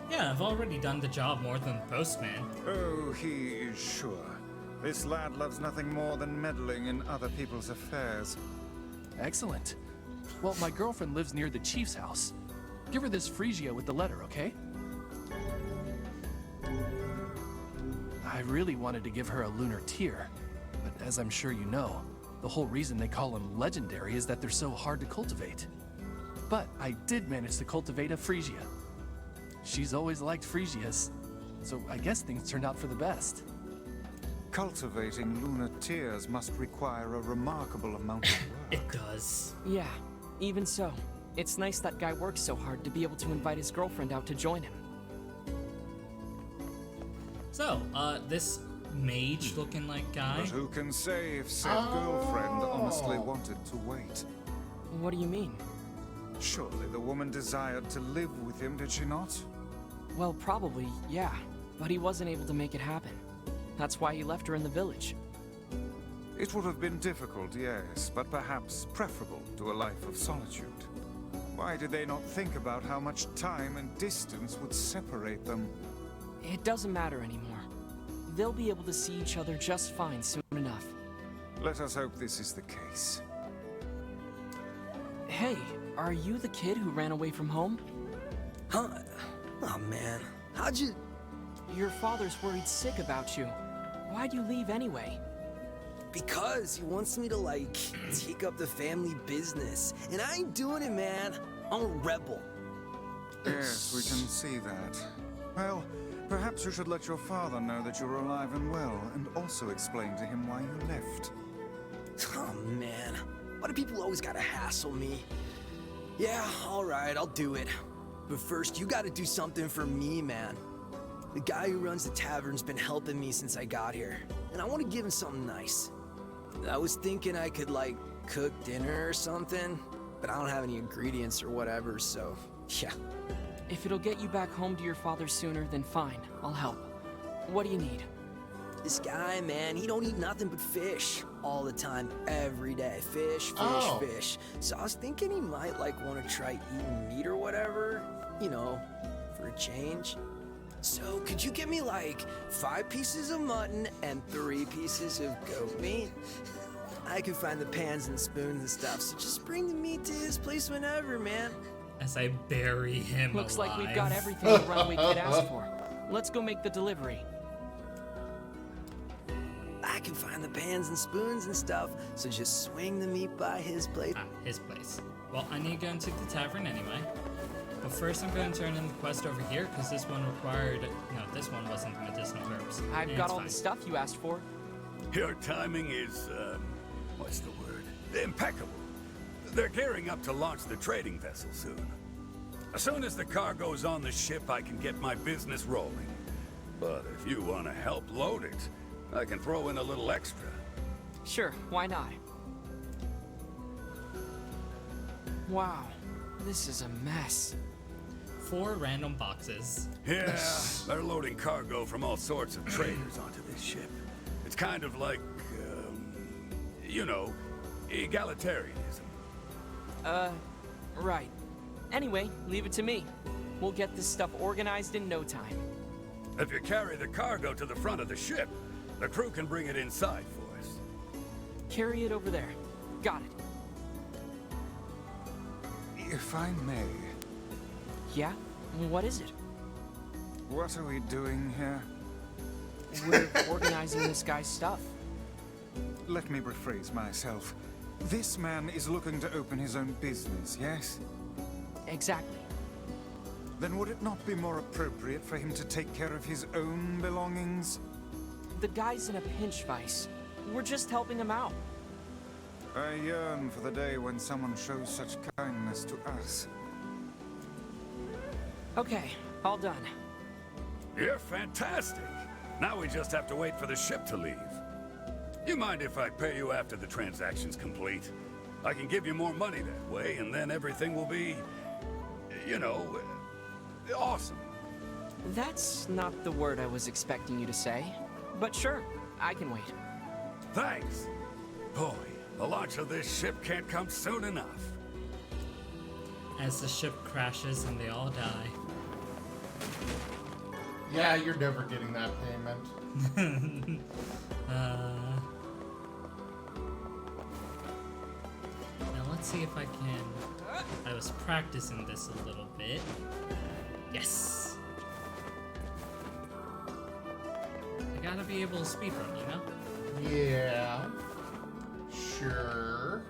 Yeah, I've already done the job more than the postman. Oh, he is sure. This lad loves nothing more than meddling in other people's affairs. Excellent. Well, my girlfriend lives near the chief's house. Give her this Phrygia with the letter, okay? I really wanted to give her a lunar tear, but as I'm sure you know, the whole reason they call them legendary is that they're so hard to cultivate. But I did manage to cultivate a Phrygia. She's always liked Phrygias, so I guess things turned out for the best. Cultivating lunar tears must require a remarkable amount of work. It does. Yeah, even so. It's nice that guy works so hard to be able to invite his girlfriend out to join him. So, this mage-looking like guy. But who can say if said girlfriend honestly wanted to wait? What do you mean? Surely the woman desired to live with him, did she not? Well, probably, yeah. But he wasn't able to make it happen. That's why he left her in the village. It would have been difficult, yes, but perhaps preferable to a life of solitude. Why did they not think about how much time and distance would separate them? It doesn't matter anymore. They'll be able to see each other just fine soon enough. Let us hope this is the case. Hey, are you the kid who ran away from home? Huh? Oh man, how'd you... Your father's worried sick about you. Why'd you leave anyway? Because he wants me to, like, take up the family business. And I ain't doing it, man. I'm a rebel. Yes, we can see that. Well, perhaps you should let your father know that you're alive and well, and also explain to him why you left. Oh man, why do people always gotta hassle me? Yeah, alright, I'll do it. But first, you gotta do something for me, man. The guy who runs the tavern's been helping me since I got here, and I want to give him something nice. I was thinking I could, like, cook dinner or something, but I don't have any ingredients or whatever, so, yeah. If it'll get you back home to your father sooner, then fine, I'll help. What do you need? This guy, man, he don't eat nothing but fish all the time, every day. Fish, fish. So I was thinking he might, like, want to try eating meat or whatever, you know, for a change. So could you give me, like, 5 pieces of mutton and 3 pieces of goat meat? I can find the pans and spoons and stuff, so just bring the meat to his place whenever, man. As I bury him Looks alive. like we've got everything the runaway kid asked for. Let's go make the delivery. I can find the pans and spoons and stuff, so just swing the meat by his place. Ah, his place. Well, I need to go into the tavern anyway. But first I'm going to turn in the quest over here, because this one required... No, this one wasn't medicinal herbs. I've got all the stuff you asked for. Your timing is, what's the word? Impeccable. They're gearing up to launch the trading vessel soon. As soon as the cargo's on the ship, I can get my business rolling. But if you want to help load it, I can throw in a little extra. Sure, why not? Wow, this is a mess. 4 random boxes. Yeah, they're loading cargo from all sorts of traders onto this ship. It's kind of like, you know, egalitarianism. Right. Anyway, leave it to me. We'll get this stuff organized in no time. If you carry the cargo to the front of the ship, the crew can bring it inside for us. Carry it over there. Got it. If I may, Yeah? What is it? what are we doing here? We're organizing this guy's stuff. Let me rephrase myself. This man is looking to open his own business, yes? Exactly. Then would it not be more appropriate for him to take care of his own belongings? The guy's in a pinch, Vice. We're just helping him out. I yearn for the day when someone shows such kindness to us. Okay, all done. You're fantastic. Now we just have to wait for the ship to leave. You mind if I pay you after the transaction's complete? I can give you more money that way, and then everything will be, you know, awesome. That's not the word I was expecting you to say. But sure, I can wait. Thanks. Boy, the launch of this ship can't come soon enough. As the ship crashes and they all die. Yeah, you're never getting that payment. Now let's see if I can... I was practicing this a little bit. Yes! I gotta be able to speedrun, you know? Yeah. Sure.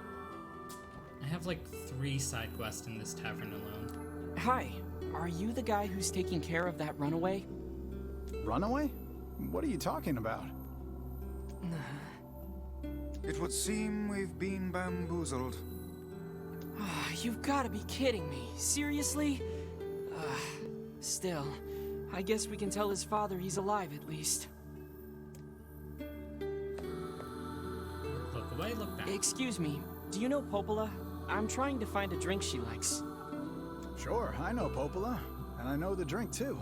I have like 3 side quests in this tavern alone. Hi, are you the guy who's taking care of that runaway? Runaway? What are you talking about? It would seem we've been bamboozled. You've gotta be kidding me. Seriously? Still, I guess we can tell his father he's alive at least. Look away, look back. Excuse me, do you know Popola? I'm trying to find a drink she likes. Sure, I know Popola, and I know the drink too.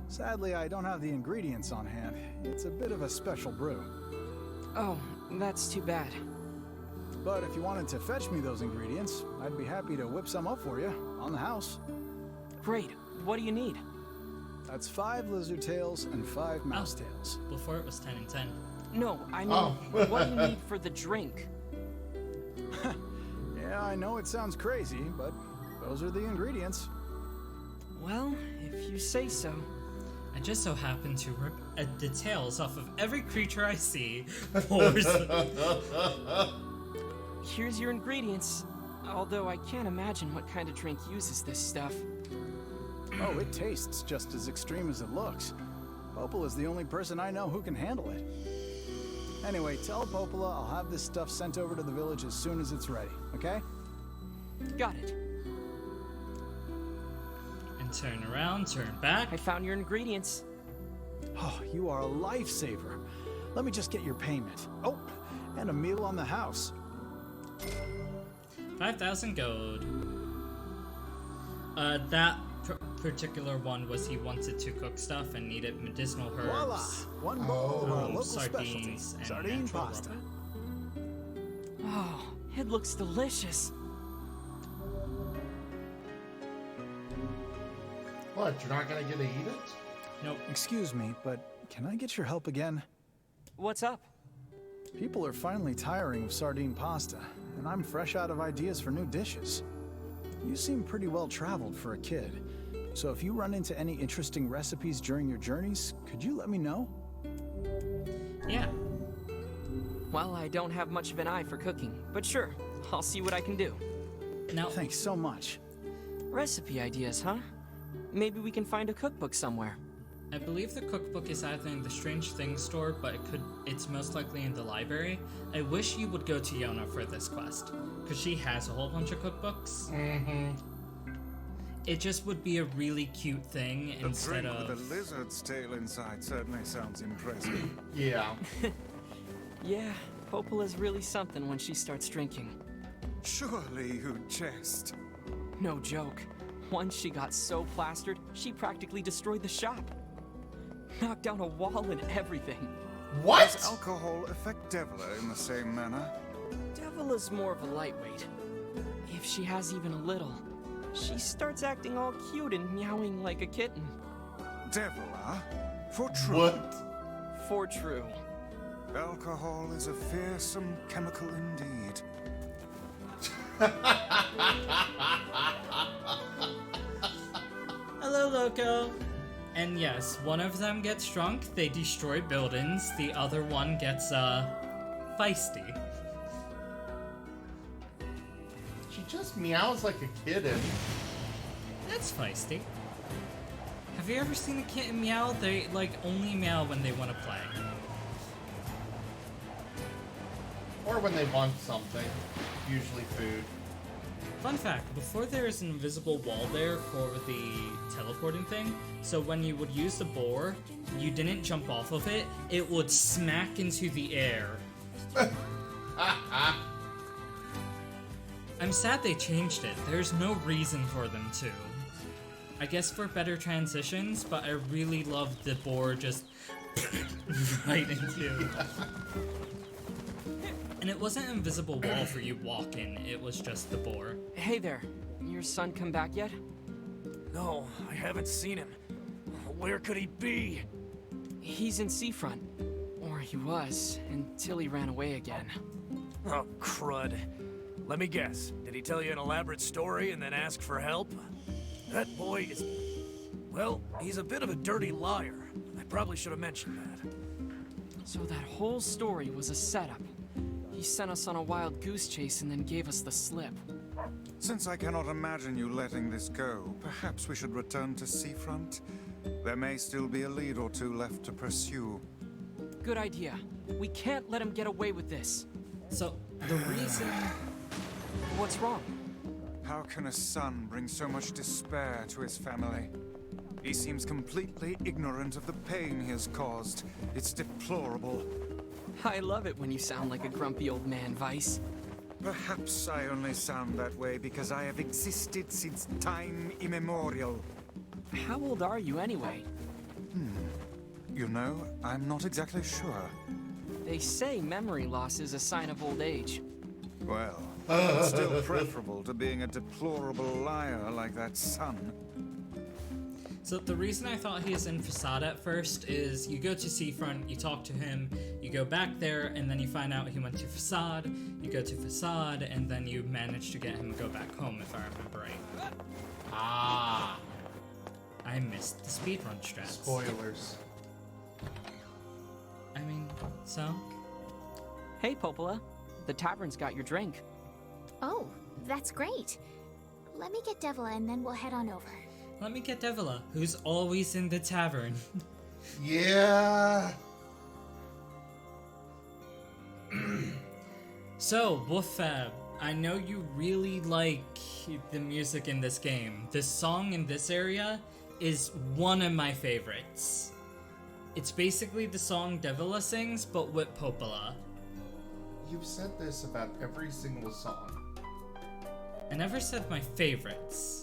Sadly, I don't have the ingredients on hand. It's a bit of a special brew. Oh, That's too bad. But if you wanted to fetch me those ingredients, I'd be happy to whip some up for you, on the house. Great. What do you need? That's 5 lizard tails and 5 mouse tails. Before it was 10 and 10. No, I mean, what do you need for the drink? Yeah, I know it sounds crazy, but those are the ingredients. Well, if you say so. I just so happen to rip the tails off of every creature I see. Here's your ingredients. Although I can't imagine what kind of drink uses this stuff. Oh, it tastes just as extreme as it looks. Popola is the only person I know who can handle it. Anyway, tell Popola I'll have this stuff sent over to the village as soon as it's ready, okay? Got it. And turn around, turn back. I found your ingredients. Oh, you are a lifesaver. Let me just get your payment. Oh, and a meal on the house. 5,000 gold. That particular one was he wanted to cook stuff and needed medicinal herbs. Voila! One bowl of our local sardines specialty, and sardine natural pasta. rubber. Oh, it looks delicious. What, you're not gonna get to eat it? Nope. Excuse me, but can I get your help again? What's up? People are finally tiring of sardine pasta, and I'm fresh out of ideas for new dishes. You seem pretty well traveled for a kid, so if you run into any interesting recipes during your journeys, could you let me know? Yeah. Well, I don't have much of an eye for cooking, but sure, I'll see what I can do. Now, Thanks so much. Recipe ideas, huh? Maybe we can find a cookbook somewhere. I believe the cookbook is either in the Strange Things store, but it's most likely in the library. I wish you would go to Yona for this quest, because she has a whole bunch of cookbooks. Mm-hmm. It just would be a really cute thing instead drink of... with a lizard's tail inside certainly sounds impressive. Yeah. Yeah, Popola's really something when she starts drinking. Surely you jest. No joke. Once she got so plastered, she practically destroyed the shop. Knocked down a wall and everything. What? Does alcohol affect Devila in the same manner? Devila's more of a lightweight. If she has even a little, she starts acting all cute and meowing like a kitten. Devila? For true? What? For true. Alcohol is a fearsome chemical indeed. Hello, Loco. And yes, one of them gets drunk, they destroy buildings, the other one gets, feisty. She just meows like a kitten. That's feisty. Have you ever seen a kitten meow? They, like, only meow when they want to play. Or when they want something. Usually food. Fun fact, before there is an invisible wall there for the teleporting thing, so when you would use the boar, you didn't jump off of it, it would smack into the air. I'm sad they changed it. There's no reason for them to. I guess for better transitions, but I really love the boar just right into. And it wasn't an invisible wall for you walking, it was just the boar. Hey there, your son come back yet? No, I haven't seen him. Where could he be? He's in Seafront. Or he was, until he ran away again. Oh, crud. Let me guess. Did he tell you an elaborate story and then ask for help? That boy is... well, he's a bit of a dirty liar. I probably should have mentioned that. So that whole story was a setup. He sent us on a wild goose chase and then gave us the slip. Since I cannot imagine you letting this go, perhaps we should return to Seafront? There may still be a lead or two left to pursue. Good idea. We can't let him get away with this. So, the reason... What's wrong? How can a son bring so much despair to his family? He seems completely ignorant of the pain he has caused. It's deplorable. I love it when you sound like a grumpy old man, Vice. Perhaps I only sound that way because I have existed since time immemorial. How old are you anyway? You know, I'm not exactly sure. They say memory loss is a sign of old age. Well, it's still preferable to being a deplorable liar like that son. So the reason I thought he is in Facade at first is you go to Seafront, you talk to him, you go back there, and then you find out he went to Facade, you go to Facade, and then you manage to get him to go back home, if I remember right. Ah! I missed the speedrun strats. Spoilers. I mean, so? Hey, Popola. The tavern's got your drink. Oh, that's great. Let me get Devila and then we'll head on over. Let me get Devila, who's always in the tavern. Yeah. So, Wolffab, I know you really like the music in this game. This song in this area is one of my favorites. It's basically the song Devila sings, but with Popola. You've said this about every single song. I never said my favorites.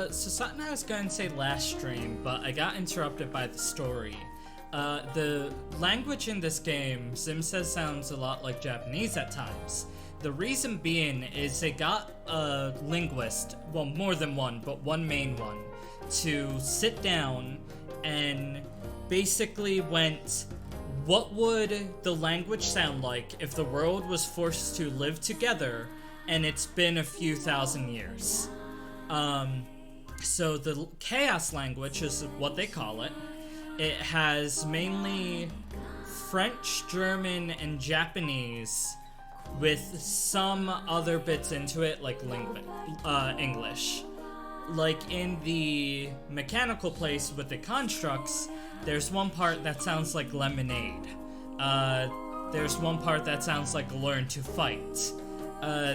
So something I was going to say last stream, but I got interrupted by the story. The language in this game, Sim says, sounds a lot like Japanese at times. The reason being is they got a linguist, well, more than one, but one main one, to sit down and basically went, what would the language sound like if the world was forced to live together and it's been a few thousand years? So the Chaos language is what they call it. It has mainly French, German, and Japanese with some other bits into it, like English. Like in the mechanical place with the constructs, there's one part that sounds like lemonade. There's one part that sounds like learn to fight.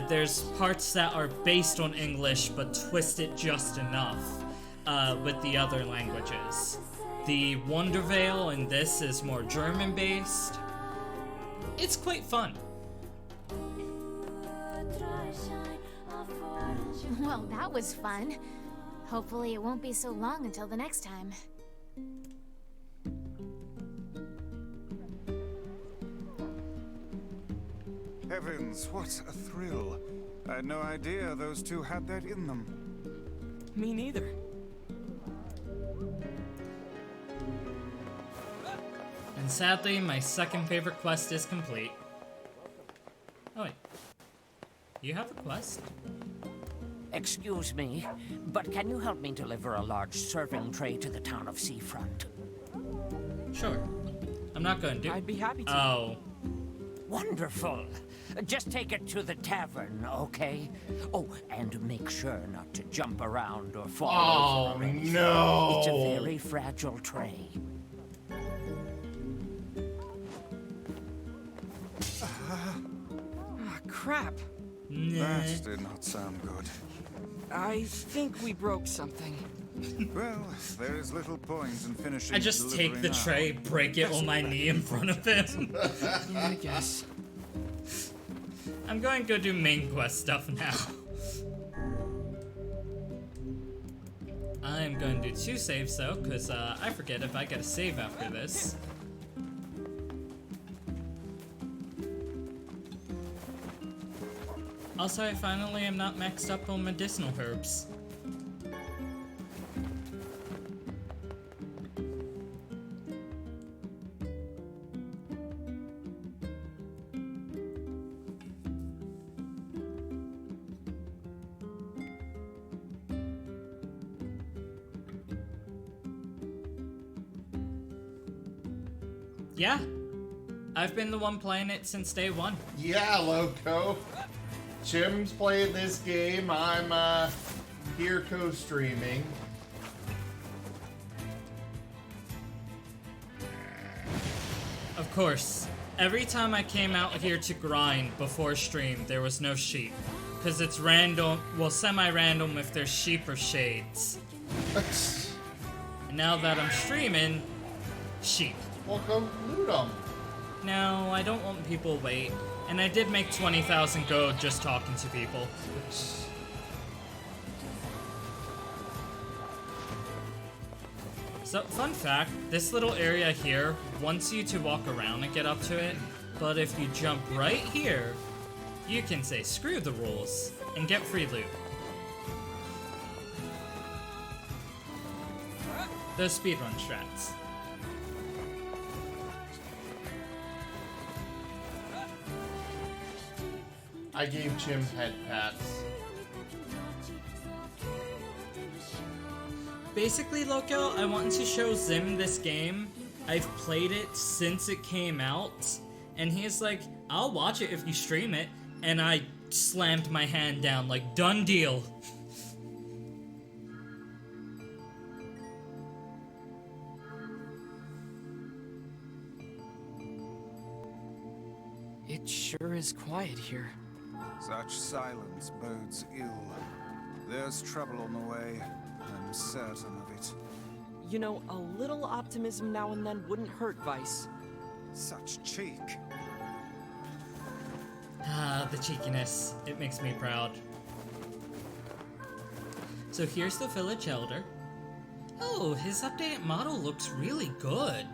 There's parts that are based on English but twisted just enough with the other languages. The Wonder Veil in this is more German based. It's quite fun. Well, that was fun. Hopefully it won't be so long until the next time. Heavens, what a thrill. I had no idea those two had that in them. Me neither. And sadly, my second favorite quest is complete. Oh wait. You have a quest? Excuse me, but can you help me deliver a large serving tray to the town of Seafront? Sure. I'm not going to. I'd be happy to. Oh. Wonderful. Just take it to the tavern, okay? Oh, and make sure not to jump around or fall over. No! It's a very fragile tray. Crap. That did not sound good. I think we broke something. Well, there is little point in finishing. I just take the tray, break it on my knee in front of him. I guess. I'm going to go do main quest stuff now. I'm going to do 2 saves though, because I forget if I get a save after this. Also, I finally am not maxed up on medicinal herbs. Yeah, I've been the one playing it since day one. Yeah, Loco. Chim's playing this game. I'm here co-streaming. Of course, every time I came out here to grind before stream, there was no sheep. Because it's random, well, semi-random if there's sheep or shades. And now that I'm streaming, sheep. Well, go loot them. No, I don't want people to wait. And I did make 20,000 gold just talking to people. So, fun fact, this little area here wants you to walk around and get up to it, but if you jump right here, you can say screw the rules and get free loot. Those speedrun strats. I gave Chim head pats. Basically, Loco, I wanted to show Zim this game. I've played it since it came out, and he's like, I'll watch it if you stream it, and I slammed my hand down like, done deal. It sure is quiet here. Such silence bodes ill. There's trouble on the way. I'm certain of it. You know, a little optimism now and then wouldn't hurt, Vice. Such cheek. Ah, the cheekiness. It makes me proud. So here's the village elder. Oh, his updated model looks really good.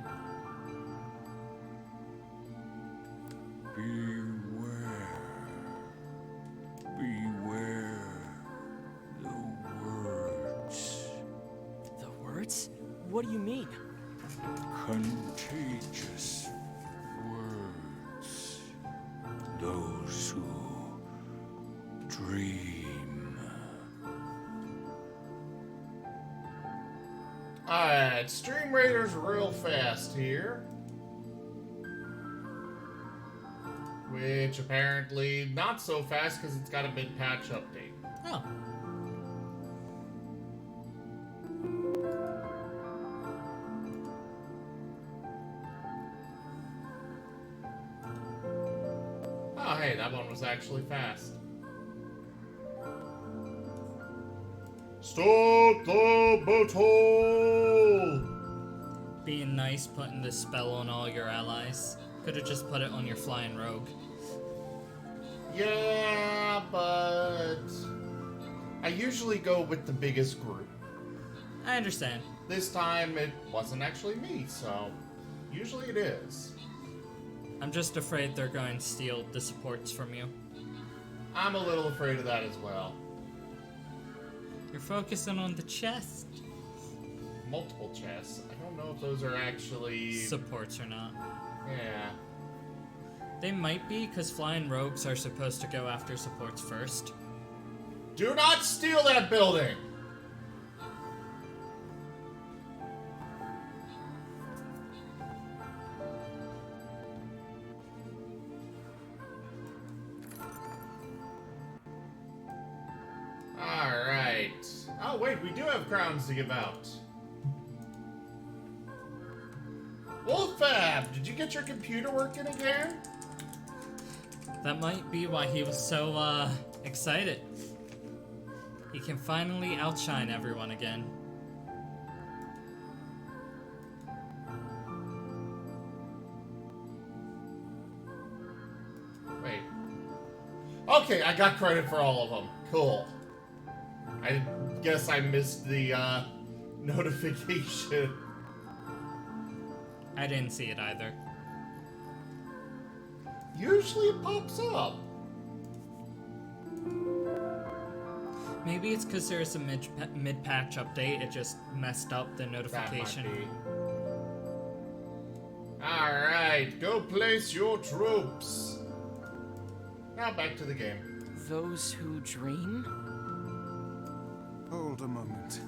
What do you mean? Contagious words. Those who dream. Alright, Stream Raiders real fast here. Which apparently not so fast because it's got a mid-patch update. Oh. Oh, hey, that one was actually fast. Stop the battle! Being nice, putting this spell on all your allies. Could have just put it on your flying rogue. Yeah, but I usually go with the biggest group. I understand. This time it wasn't actually me, so usually it is. I'm just afraid they're going to steal the supports from you. I'm a little afraid of that as well. You're focusing on the chest. Multiple chests. I don't know if those are actually supports or not. Yeah. They might be, because flying rogues are supposed to go after supports first. Do not steal that building! Alright. Oh wait, we do have crowns to give out. Wolffab, did you get your computer working again? That might be why he was so, excited. He can finally outshine everyone again. Wait. Okay, I got credit for all of them. Cool. I guess I missed the, notification. I didn't see it either. Usually it pops up. Maybe it's because there's a mid-patch update, it just messed up the notification. Alright, go place your troops. Now back to the game. Those who dream? Hold a moment.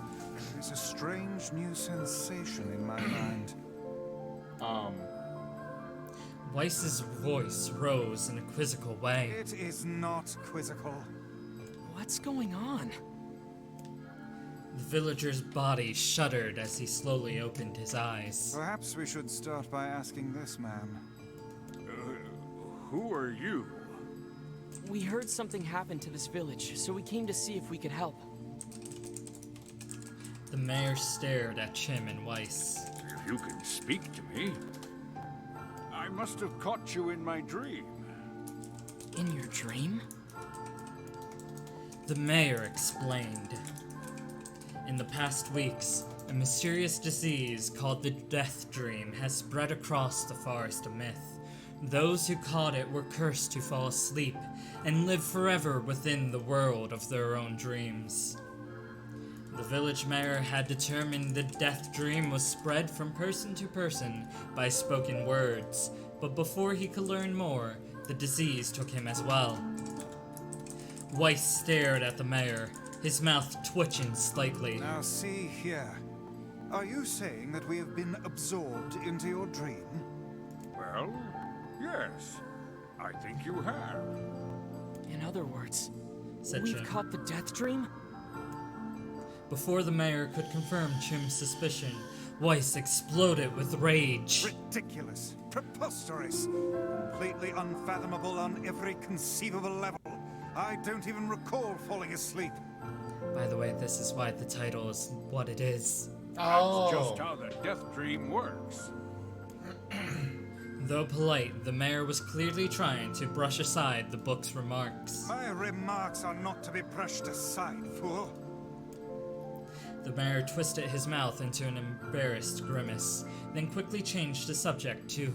There is a strange new sensation in my mind. Weiss's voice rose in a quizzical way. It is not quizzical. What's going on? The villager's body shuddered as he slowly opened his eyes. Perhaps we should start by asking this man. Who are you? We heard something happened to this village, so we came to see if we could help. The mayor stared at Chim and Weiss. If you can speak to me, I must have caught you in my dream. In your dream? The mayor explained. In the past weeks, a mysterious disease called the Death Dream has spread across the Forest of Myth. Those who caught it were cursed to fall asleep and live forever within the world of their own dreams. The village mayor had determined the Death Dream was spread from person to person by spoken words, but before he could learn more, the disease took him as well. Weiss stared at the mayor, his mouth twitching slightly. Now see here. Are you saying that we have been absorbed into your dream? Well, yes. I think you have. In other words, said we've Chim. caught the Death Dream? Before the mayor could confirm Chim's suspicion, Weiss exploded with rage. Ridiculous. Preposterous. Completely unfathomable on every conceivable level. I don't even recall falling asleep. By the way, this is why the title is what it is. That's just how the Death Dream works. Though polite, the mayor was clearly trying to brush aside the book's remarks. My remarks are not to be brushed aside, fool. The mayor twisted his mouth into an embarrassed grimace, then quickly changed the subject to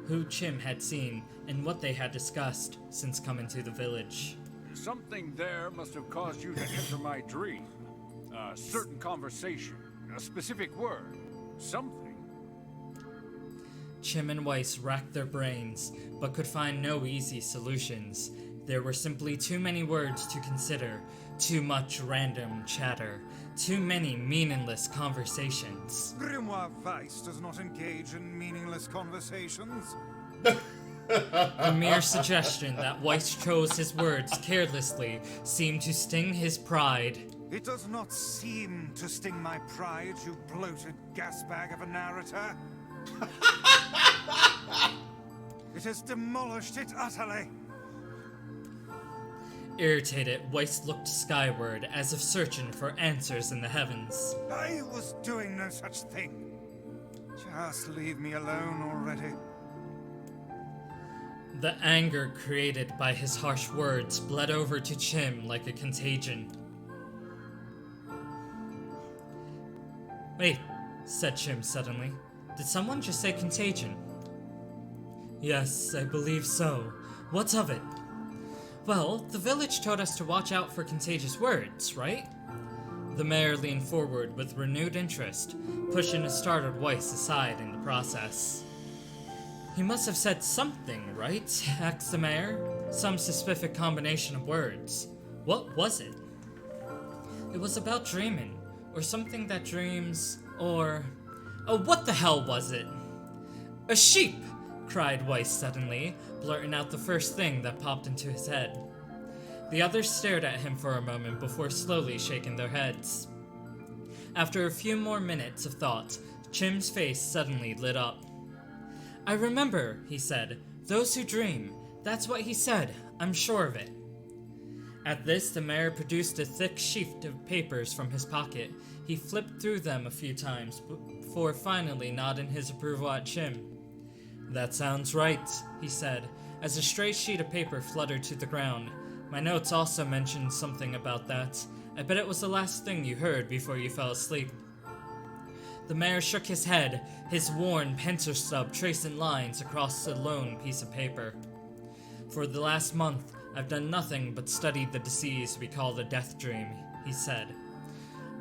who Chim had seen and what they had discussed since coming to the village. Something there must have caused you to enter my dream. A certain conversation, a specific word, something. Chim and Weiss racked their brains, but could find no easy solutions. There were simply too many words to consider, too much random chatter, too many meaningless conversations. Grimoire Weiss does not engage in meaningless conversations. The mere suggestion that Weiss chose his words carelessly seemed to sting his pride. It does not seem to sting my pride, you bloated gasbag of a narrator. It has demolished it utterly. Irritated, Weiss looked skyward as if searching for answers in the heavens. I was doing no such thing. Just leave me alone already. The anger created by his harsh words bled over to Chim like a contagion. Wait, said Chim suddenly. Did someone just say contagion? Yes, I believe so. What of it? Well, the village told us to watch out for contagious words, right? The mayor leaned forward with renewed interest, pushing a startled Weiss aside in the process. He must have said something, right? Asked the mayor. Some specific combination of words. What was it? It was about dreaming, or something that dreams, or... Oh, what the hell was it? A sheep! Cried Weiss suddenly, blurting out the first thing that popped into his head. The others stared at him for a moment before slowly shaking their heads. After a few more minutes of thought, Chim's face suddenly lit up. I remember, he said. Those who dream. That's what he said. I'm sure of it. At this, the mayor produced a thick sheet of papers from his pocket. He flipped through them a few times before finally nodding his approval at Chim. That sounds right, he said, as a stray sheet of paper fluttered to the ground. My notes also mentioned something about that. I bet it was the last thing you heard before you fell asleep. The mayor shook his head, his worn pencil stub tracing lines across the lone piece of paper. For the last month, I've done nothing but study the disease we call the Death Dream, he said.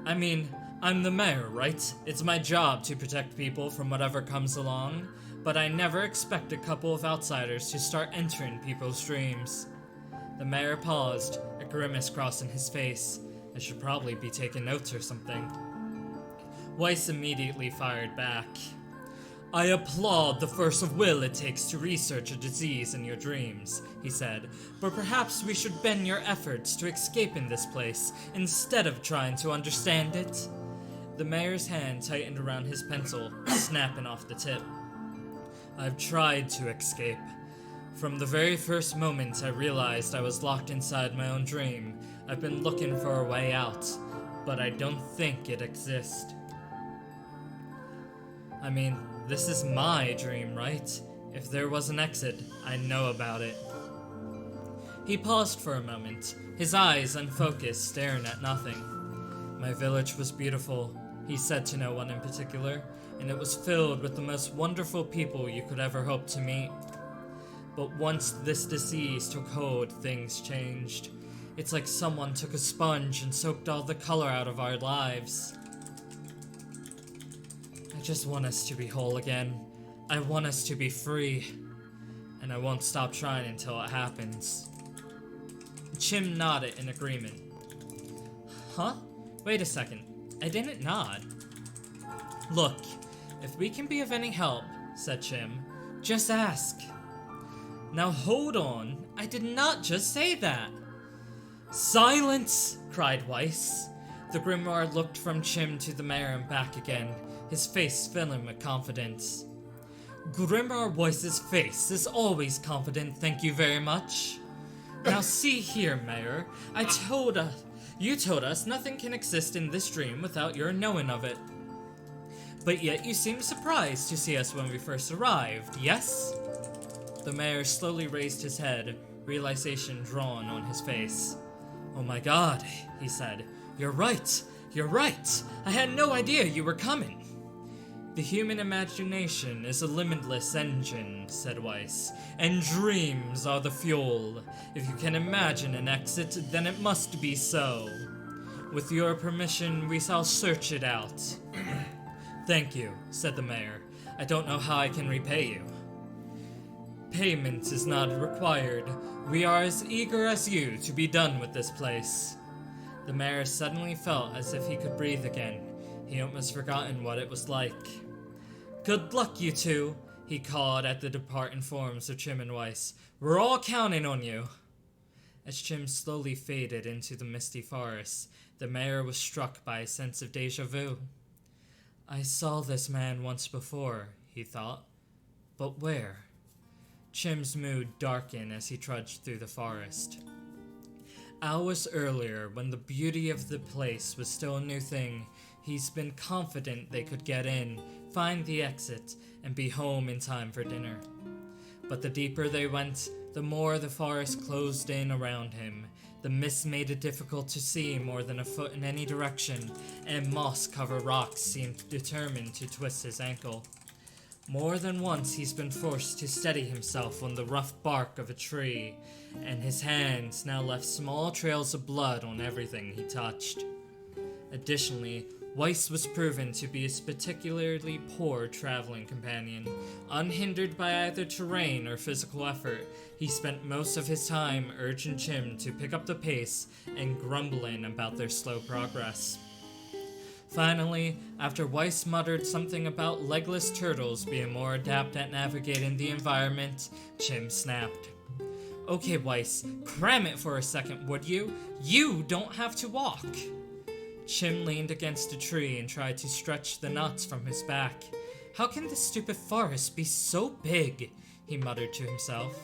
I mean, I'm the mayor, right? It's my job to protect people from whatever comes along, but I never expect a couple of outsiders to start entering people's dreams. The mayor paused, a grimace crossing his face. I should probably be taking notes or something. Weiss immediately fired back. I applaud the force of will it takes to research a disease in your dreams, he said, but perhaps we should bend your efforts to escaping this place instead of trying to understand it. The mayor's hand tightened around his pencil, snapping off the tip. I've tried to escape. From the very first moment I realized I was locked inside my own dream, I've been looking for a way out, but I don't think it exists. I mean, this is my dream, right? If there was an exit, I know about it. He paused for a moment, his eyes unfocused, staring at nothing. My village was beautiful, he said to no one in particular, and it was filled with the most wonderful people you could ever hope to meet. But once this disease took hold, things changed. It's like someone took a sponge and soaked all the color out of our lives. I just want us to be whole again. I want us to be free. And I won't stop trying until it happens. Chim nodded in agreement. Huh? Wait a second. I didn't nod. Look, if we can be of any help, said Chim, just ask. Now hold on, I did not just say that. Silence! Cried Weiss. The grimoire looked from Chim to the mayor and back again, his face filling with confidence. Grimoire Weiss's face is always confident, thank you very much. Now see here, Mayor, you told us nothing can exist in this dream without your knowing of it. But yet you seemed surprised to see us when we first arrived, yes? The mayor slowly raised his head, realization drawn on his face. Oh my god, he said. You're right. I had no idea you were coming. The human imagination is a limitless engine, said Weiss, and dreams are the fuel. If you can imagine an exit, then it must be so. With your permission, we shall search it out. Thank you, said the mayor. I don't know how I can repay you. Payment is not required. We are as eager as you to be done with this place. The mayor suddenly felt as if he could breathe again. He almost forgotten what it was like. Good luck, you two, he called at the departing forms of Chim and Weiss. We're all counting on you. As Chim slowly faded into the misty forest, the mayor was struck by a sense of deja vu. I saw this man once before, he thought. But where? Chim's mood darkened as he trudged through the forest. Hours earlier, when the beauty of the place was still a new thing, he's been confident they could get in, find the exit, and be home in time for dinner. But the deeper they went, the more the forest closed in around him. The mist made it difficult to see more than a foot in any direction, and moss-covered rocks seemed determined to twist his ankle. More than once he's been forced to steady himself on the rough bark of a tree, and his hands now left small trails of blood on everything he touched. Additionally, Weiss was proven to be a particularly poor traveling companion. Unhindered by either terrain or physical effort, he spent most of his time urging Chim to pick up the pace and grumbling about their slow progress. Finally, after Weiss muttered something about legless turtles being more adept at navigating the environment, Chim snapped. Okay, Weiss, cram it for a second, would you? You don't have to walk. Chim leaned against a tree and tried to stretch the knots from his back. How can this stupid forest be so big? He muttered to himself.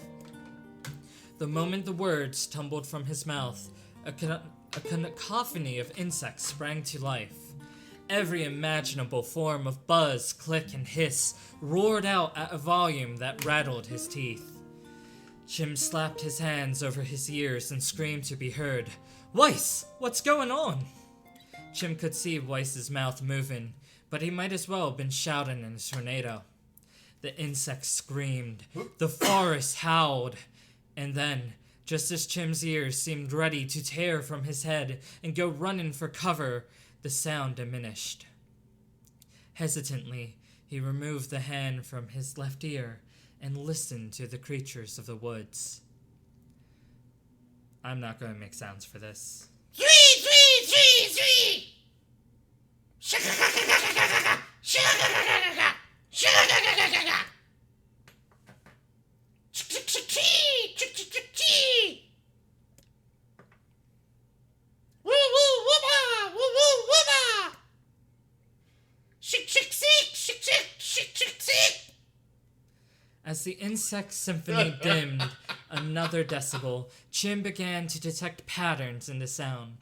The moment the words tumbled from his mouth, a cacophony of insects sprang to life. Every imaginable form of buzz, click, and hiss roared out at a volume that rattled his teeth. Chim slapped his hands over his ears and screamed to be heard. Weiss, what's going on? Chim could see Weiss's mouth moving, but he might as well have been shouting in a tornado. The insects screamed, the forest howled, and then, Just as Chim's ears seemed ready to tear from his head and go running for cover, the sound diminished. Hesitantly, he removed the hand from his left ear and listened to the creatures of the woods. I'm not going to make sounds for this. As the insect symphony dimmed another decibel, Chim began to detect patterns in the sound.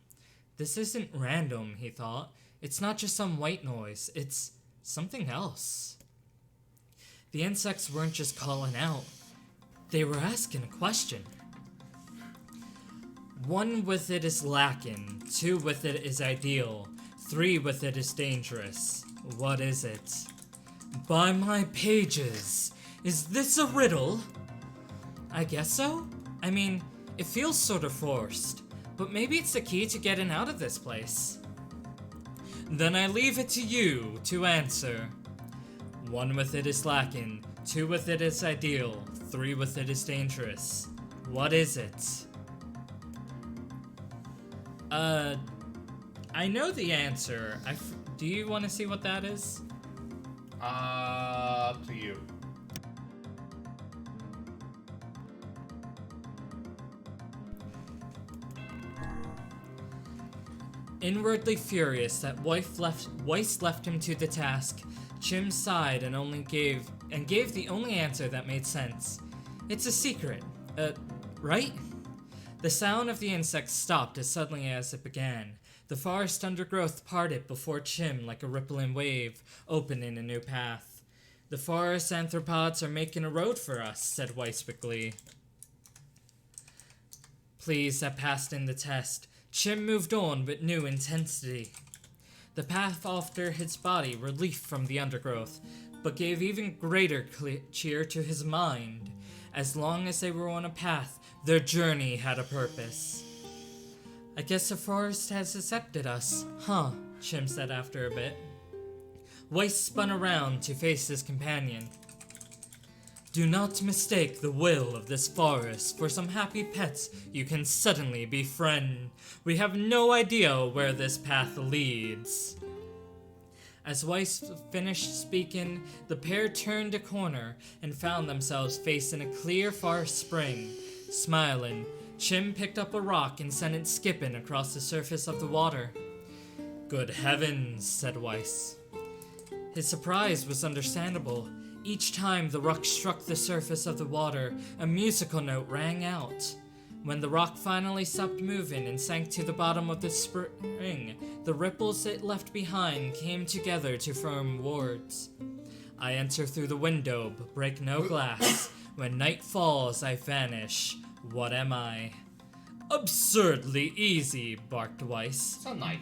This isn't random, he thought. It's not just some white noise, it's something else. The insects weren't just calling out, they were asking a question. 1 with it is lacking, 2 with it is ideal, 3 with it is dangerous. What is it? By my pages, is this a riddle? I guess so. I mean, it feels sort of forced, but maybe it's the key to getting out of this place. Then I leave it to you to answer. 1 with it is lacking, 2 with it is ideal, 3 with it is dangerous. What is it? I know the answer. Do you want to see what that is? Up to you. Inwardly furious that Weiss left him to the task, Chim sighed and gave the only answer that made sense. It's a secret, right? The sound of the insect stopped as suddenly as it began. The forest undergrowth parted before Chim like a rippling wave, opening a new path. The forest anthropods are making a road for us, said Weiss with glee. Pleased that passed in the test, Chim moved on with new intensity. The path offered his body relief from the undergrowth, but gave even greater cheer to his mind. As long as they were on a path, their journey had a purpose. I guess the forest has accepted us, huh? Chim said after a bit. Weiss spun around to face his companion. Do not mistake the will of this forest for some happy pets you can suddenly befriend. We have no idea where this path leads. As Weiss finished speaking, the pair turned a corner and found themselves facing a clear forest spring. Smiling, Chim picked up a rock and sent it skipping across the surface of the water. Good heavens, said Weiss. His surprise was understandable. Each time the rock struck the surface of the water, a musical note rang out. When the rock finally stopped moving and sank to the bottom of the spring, the ripples it left behind came together to form words. I enter through the window, but break no glass. When night falls, I vanish. What am I? Absurdly easy, barked Weiss. Sunlight.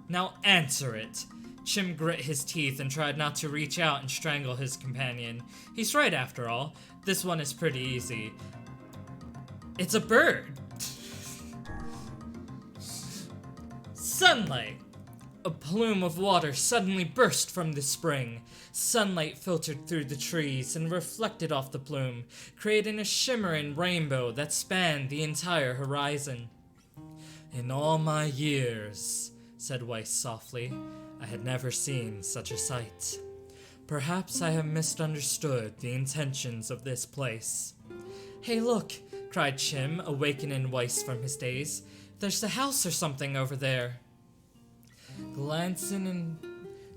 Now answer it. Chim grit his teeth and tried not to reach out and strangle his companion. He's right after all. This one is pretty easy. It's a bird. Sunlight. A plume of water suddenly burst from the spring. Sunlight filtered through the trees and reflected off the plume, creating a shimmering rainbow that spanned the entire horizon. In all my years, said Weiss softly, I had never seen such a sight. Perhaps I have misunderstood the intentions of this place. Hey, look, cried Chim, awakening Weiss from his daze. There's the house or something over there. Glancing in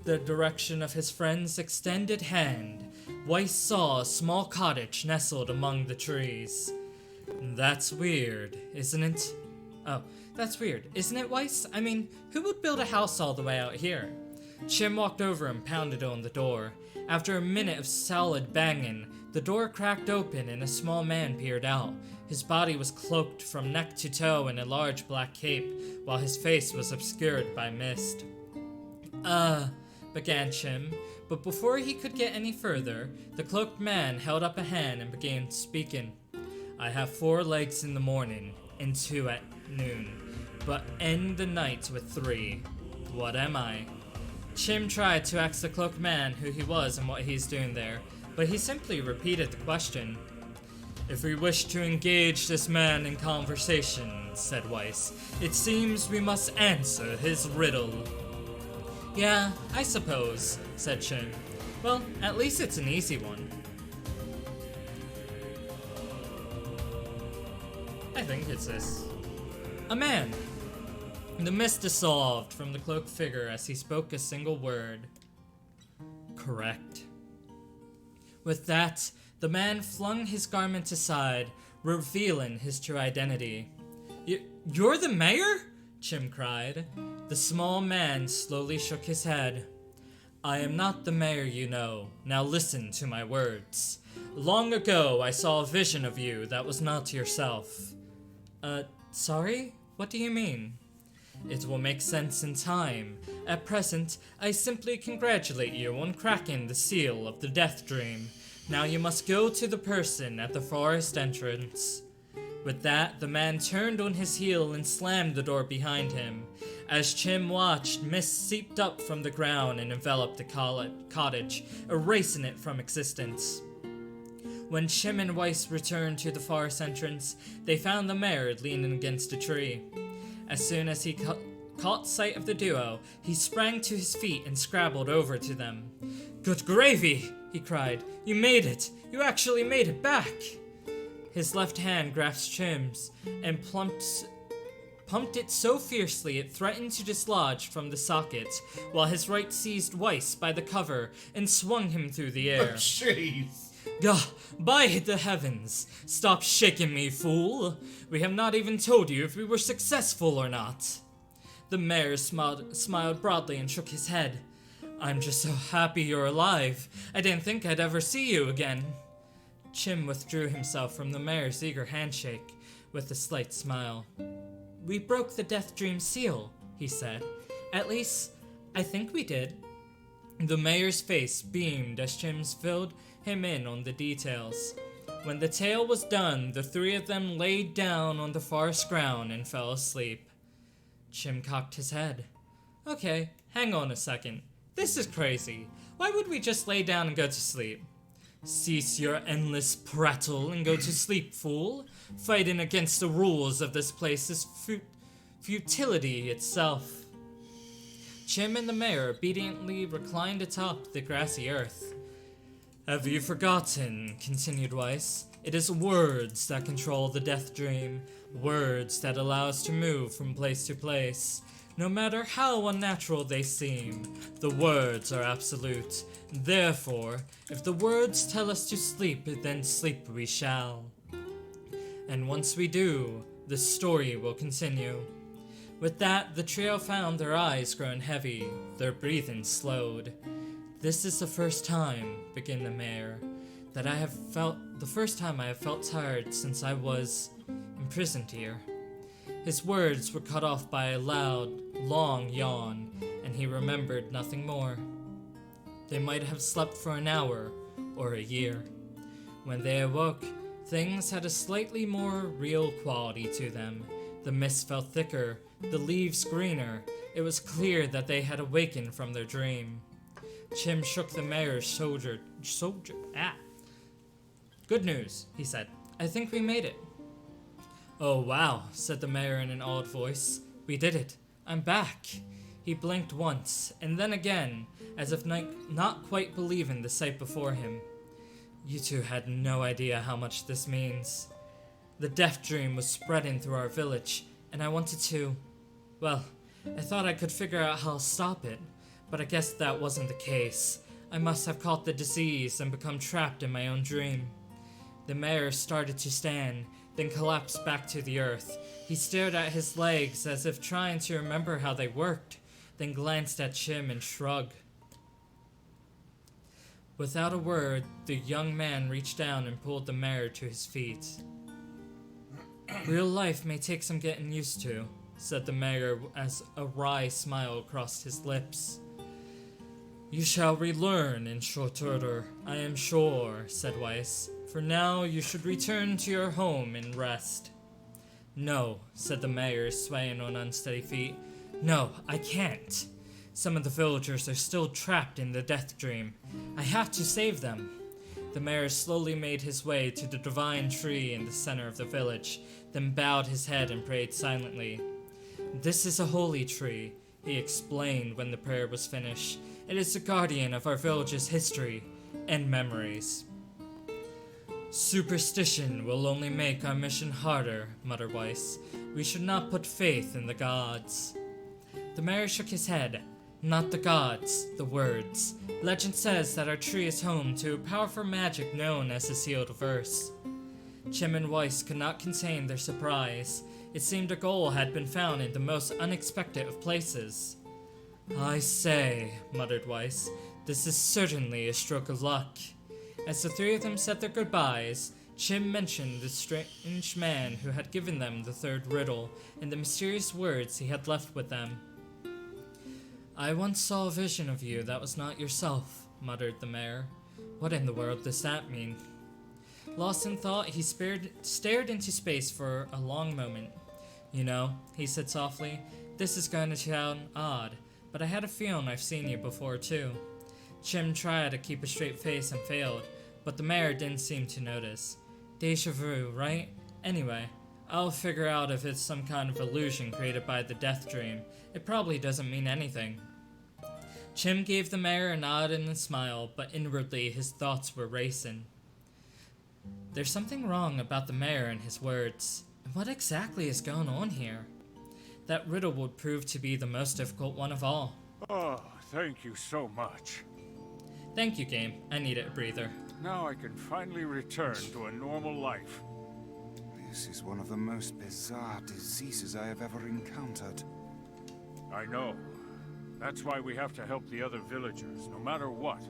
the direction of his friend's extended hand, Weiss saw a small cottage nestled among the trees. That's weird, isn't it? Oh, that's weird, isn't it, Weiss? I mean, who would build a house all the way out here? Chim walked over and pounded on the door. After a minute of solid banging, the door cracked open and a small man peered out. His body was cloaked from neck to toe in a large black cape, while his face was obscured by mist. Began Chim, but before he could get any further, the cloaked man held up a hand and began speaking. I have 4 legs in the morning and 2 at noon, but end the night with 3. What am I? Chim tried to ask the cloaked man who he was and what he's doing there, but he simply repeated the question. If we wish to engage this man in conversation, said Weiss, it seems we must answer his riddle. Yeah, I suppose, said Chim. Well, at least it's an easy one. I think it's this. A man. The mist dissolved from the cloaked figure as he spoke a single word. Correct. With that, the man flung his garment aside, revealing his true identity. You're the mayor? Chim cried. The small man slowly shook his head. I am not the mayor you know. Now listen to my words. Long ago, I saw a vision of you that was not yourself. Sorry? What do you mean? It will make sense in time. At present, I simply congratulate you on cracking the seal of the death dream. Now you must go to the person at the forest entrance. With that, the man turned on his heel and slammed the door behind him. As Chim watched, mist seeped up from the ground and enveloped the cottage, erasing it from existence. When Chim and Weiss returned to the forest entrance, they found the mayor leaning against a tree. As soon as he caught sight of the duo, he sprang to his feet and scrabbled over to them. Good gravy, he cried. You made it! You actually made it back! His left hand grasped Chim's and pumped it so fiercely it threatened to dislodge from the socket, while his right seized Weiss by the cover and swung him through the air. Jeez. Gah, by the heavens! Stop shaking me, fool! We have not even told you if we were successful or not. The mayor smiled broadly and shook his head. I'm just so happy you're alive. I didn't think I'd ever see you again. Chim withdrew himself from the mayor's eager handshake with a slight smile. We broke the death dream seal, he said. At least, I think we did. The mayor's face beamed as Chim's filled him in on the details. When the tale was done, the 3 of them laid down on the forest ground and fell asleep. Chim cocked his head. Okay, hang on a second. This is crazy. Why would we just lay down and go to sleep? Cease your endless prattle and go to sleep, fool. Fighting against the rules of this place is futility itself. Chim and the mayor obediently reclined atop the grassy earth. Have you forgotten, continued Weiss, it is words that control the death dream, words that allow us to move from place to place. No matter how unnatural they seem, the words are absolute. Therefore, if the words tell us to sleep, then sleep we shall. And once we do, the story will continue. With that, the trio found their eyes growing heavy, their breathing slowed. This is the first time, began the mayor, that I have felt tired since I was imprisoned here. His words were cut off by a loud, long yawn, and he remembered nothing more. They might have slept for an hour or a year. When they awoke, things had a slightly more real quality to them. The mist felt thicker, the leaves greener. It was clear that they had awakened from their dream. Chim shook the mayor's shoulder. Good news, he said. I think we made it. Oh wow, said the mayor in an awed voice. We did it. I'm back. He blinked once, and then again, as if not quite believing the sight before him. You two had no idea how much this means. The death dream was spreading through our village, and I wanted to... Well, I thought I could figure out how to stop it, but I guess that wasn't the case. I must have caught the disease and become trapped in my own dream. The mayor started to stand, then collapsed back to the earth. He stared at his legs as if trying to remember how they worked, then glanced at Chim and shrugged. Without a word, the young man reached down and pulled the mayor to his feet. Real life may take some getting used to, said the mayor as a wry smile crossed his lips. You shall relearn in short order, I am sure, said Weiss. For now, you should return to your home and rest. No, said the mayor, swaying on unsteady feet. No, I can't. Some of the villagers are still trapped in the death dream. I have to save them. The mayor slowly made his way to the divine tree in the center of the village, then bowed his head and prayed silently. This is a holy tree, he explained when the prayer was finished. It is the guardian of our village's history and memories. Superstition will only make our mission harder, muttered Weiss. We should not put faith in the gods. The mayor shook his head. Not the gods, the words. Legend says that our tree is home to a powerful magic known as the Sealed Verse. Chim and Weiss could not contain their surprise. It seemed a goal had been found in the most unexpected of places. I say, muttered Weiss, this is certainly a stroke of luck. As the three of them said their goodbyes, Chim mentioned the strange man who had given them the third riddle and the mysterious words he had left with them. I once saw a vision of you that was not yourself, muttered the mayor. What in the world does that mean? Lost in thought, he stared into space for a long moment. You know, he said softly, this is going to sound odd, but I had a feeling I've seen you before too. Chim tried to keep a straight face and failed, but the mayor didn't seem to notice. Deja vu, right? Anyway, I'll figure out if it's some kind of illusion created by the death dream. It probably doesn't mean anything. Chim gave the mayor a nod and a smile, but inwardly his thoughts were racing. There's something wrong about the mayor and his words. And what exactly is going on here? That riddle would prove to be the most difficult one of all. Oh, thank you so much. Thank you, game. I needed a breather. Now I can finally return to a normal life. This is one of the most bizarre diseases I have ever encountered. I know. That's why we have to help the other villagers, no matter what.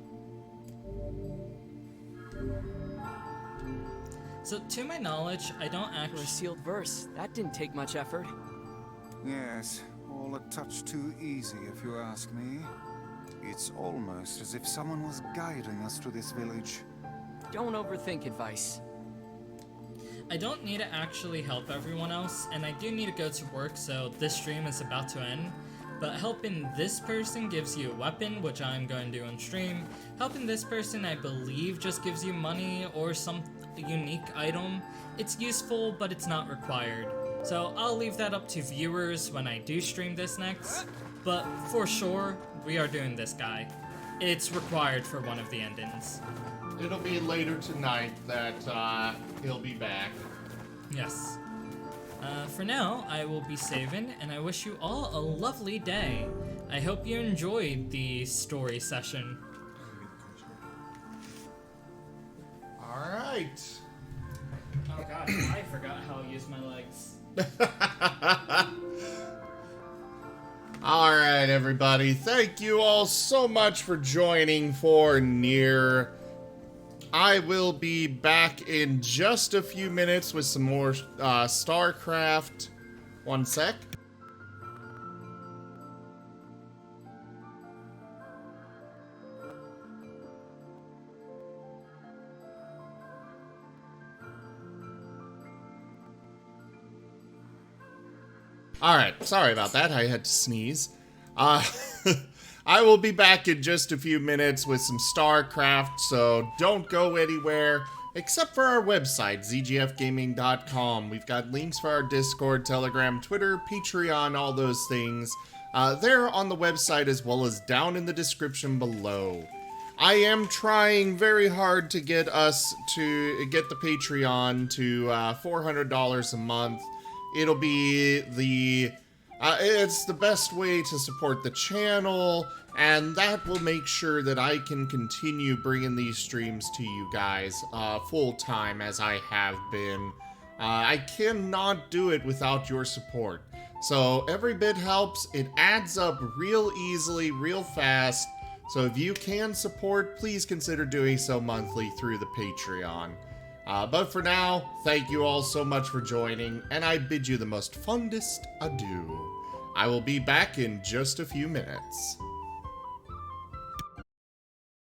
So, to my knowledge, I don't actually... For a sealed verse, that didn't take much effort. Yes, all a touch too easy if you ask me. It's almost as if someone was guiding us to this village. Don't overthink advice. I don't need to actually help everyone else, and I do need to go to work, so this stream is about to end. But helping this person gives you a weapon, which I'm going to do on stream. Helping this person, I believe, just gives you money or some unique item. It's useful, but it's not required. So I'll leave that up to viewers when I do stream this next. But for sure, we are doing this guy. It's required for one of the endings. It'll be later tonight that he'll be back. Yes. For now, I will be saving, and I wish you all a lovely day. I hope you enjoyed the story session. Alright. Oh god, I forgot how to use my legs. Alright, everybody. Thank you all so much for joining for NieR. I will be back in just a few minutes with some more StarCraft. One sec. Alright, sorry about that. I had to sneeze. I will be back in just a few minutes with some StarCraft, so don't go anywhere except for our website, zgfgaming.com. We've got links for our Discord, Telegram, Twitter, Patreon, all those things. They're on the website as well as down in the description below. I am trying very hard to get us to get the Patreon to $400 a month. It'll be the... it's the best way to support the channel, and that will make sure that I can continue bringing these streams to you guys full-time as I have been. I cannot do it without your support. So every bit helps. It adds up real easily, real fast. So if you can support, please consider doing so monthly through the Patreon. But for now, thank you all so much for joining, and I bid you the most fondest adieu. I will be back in just a few minutes.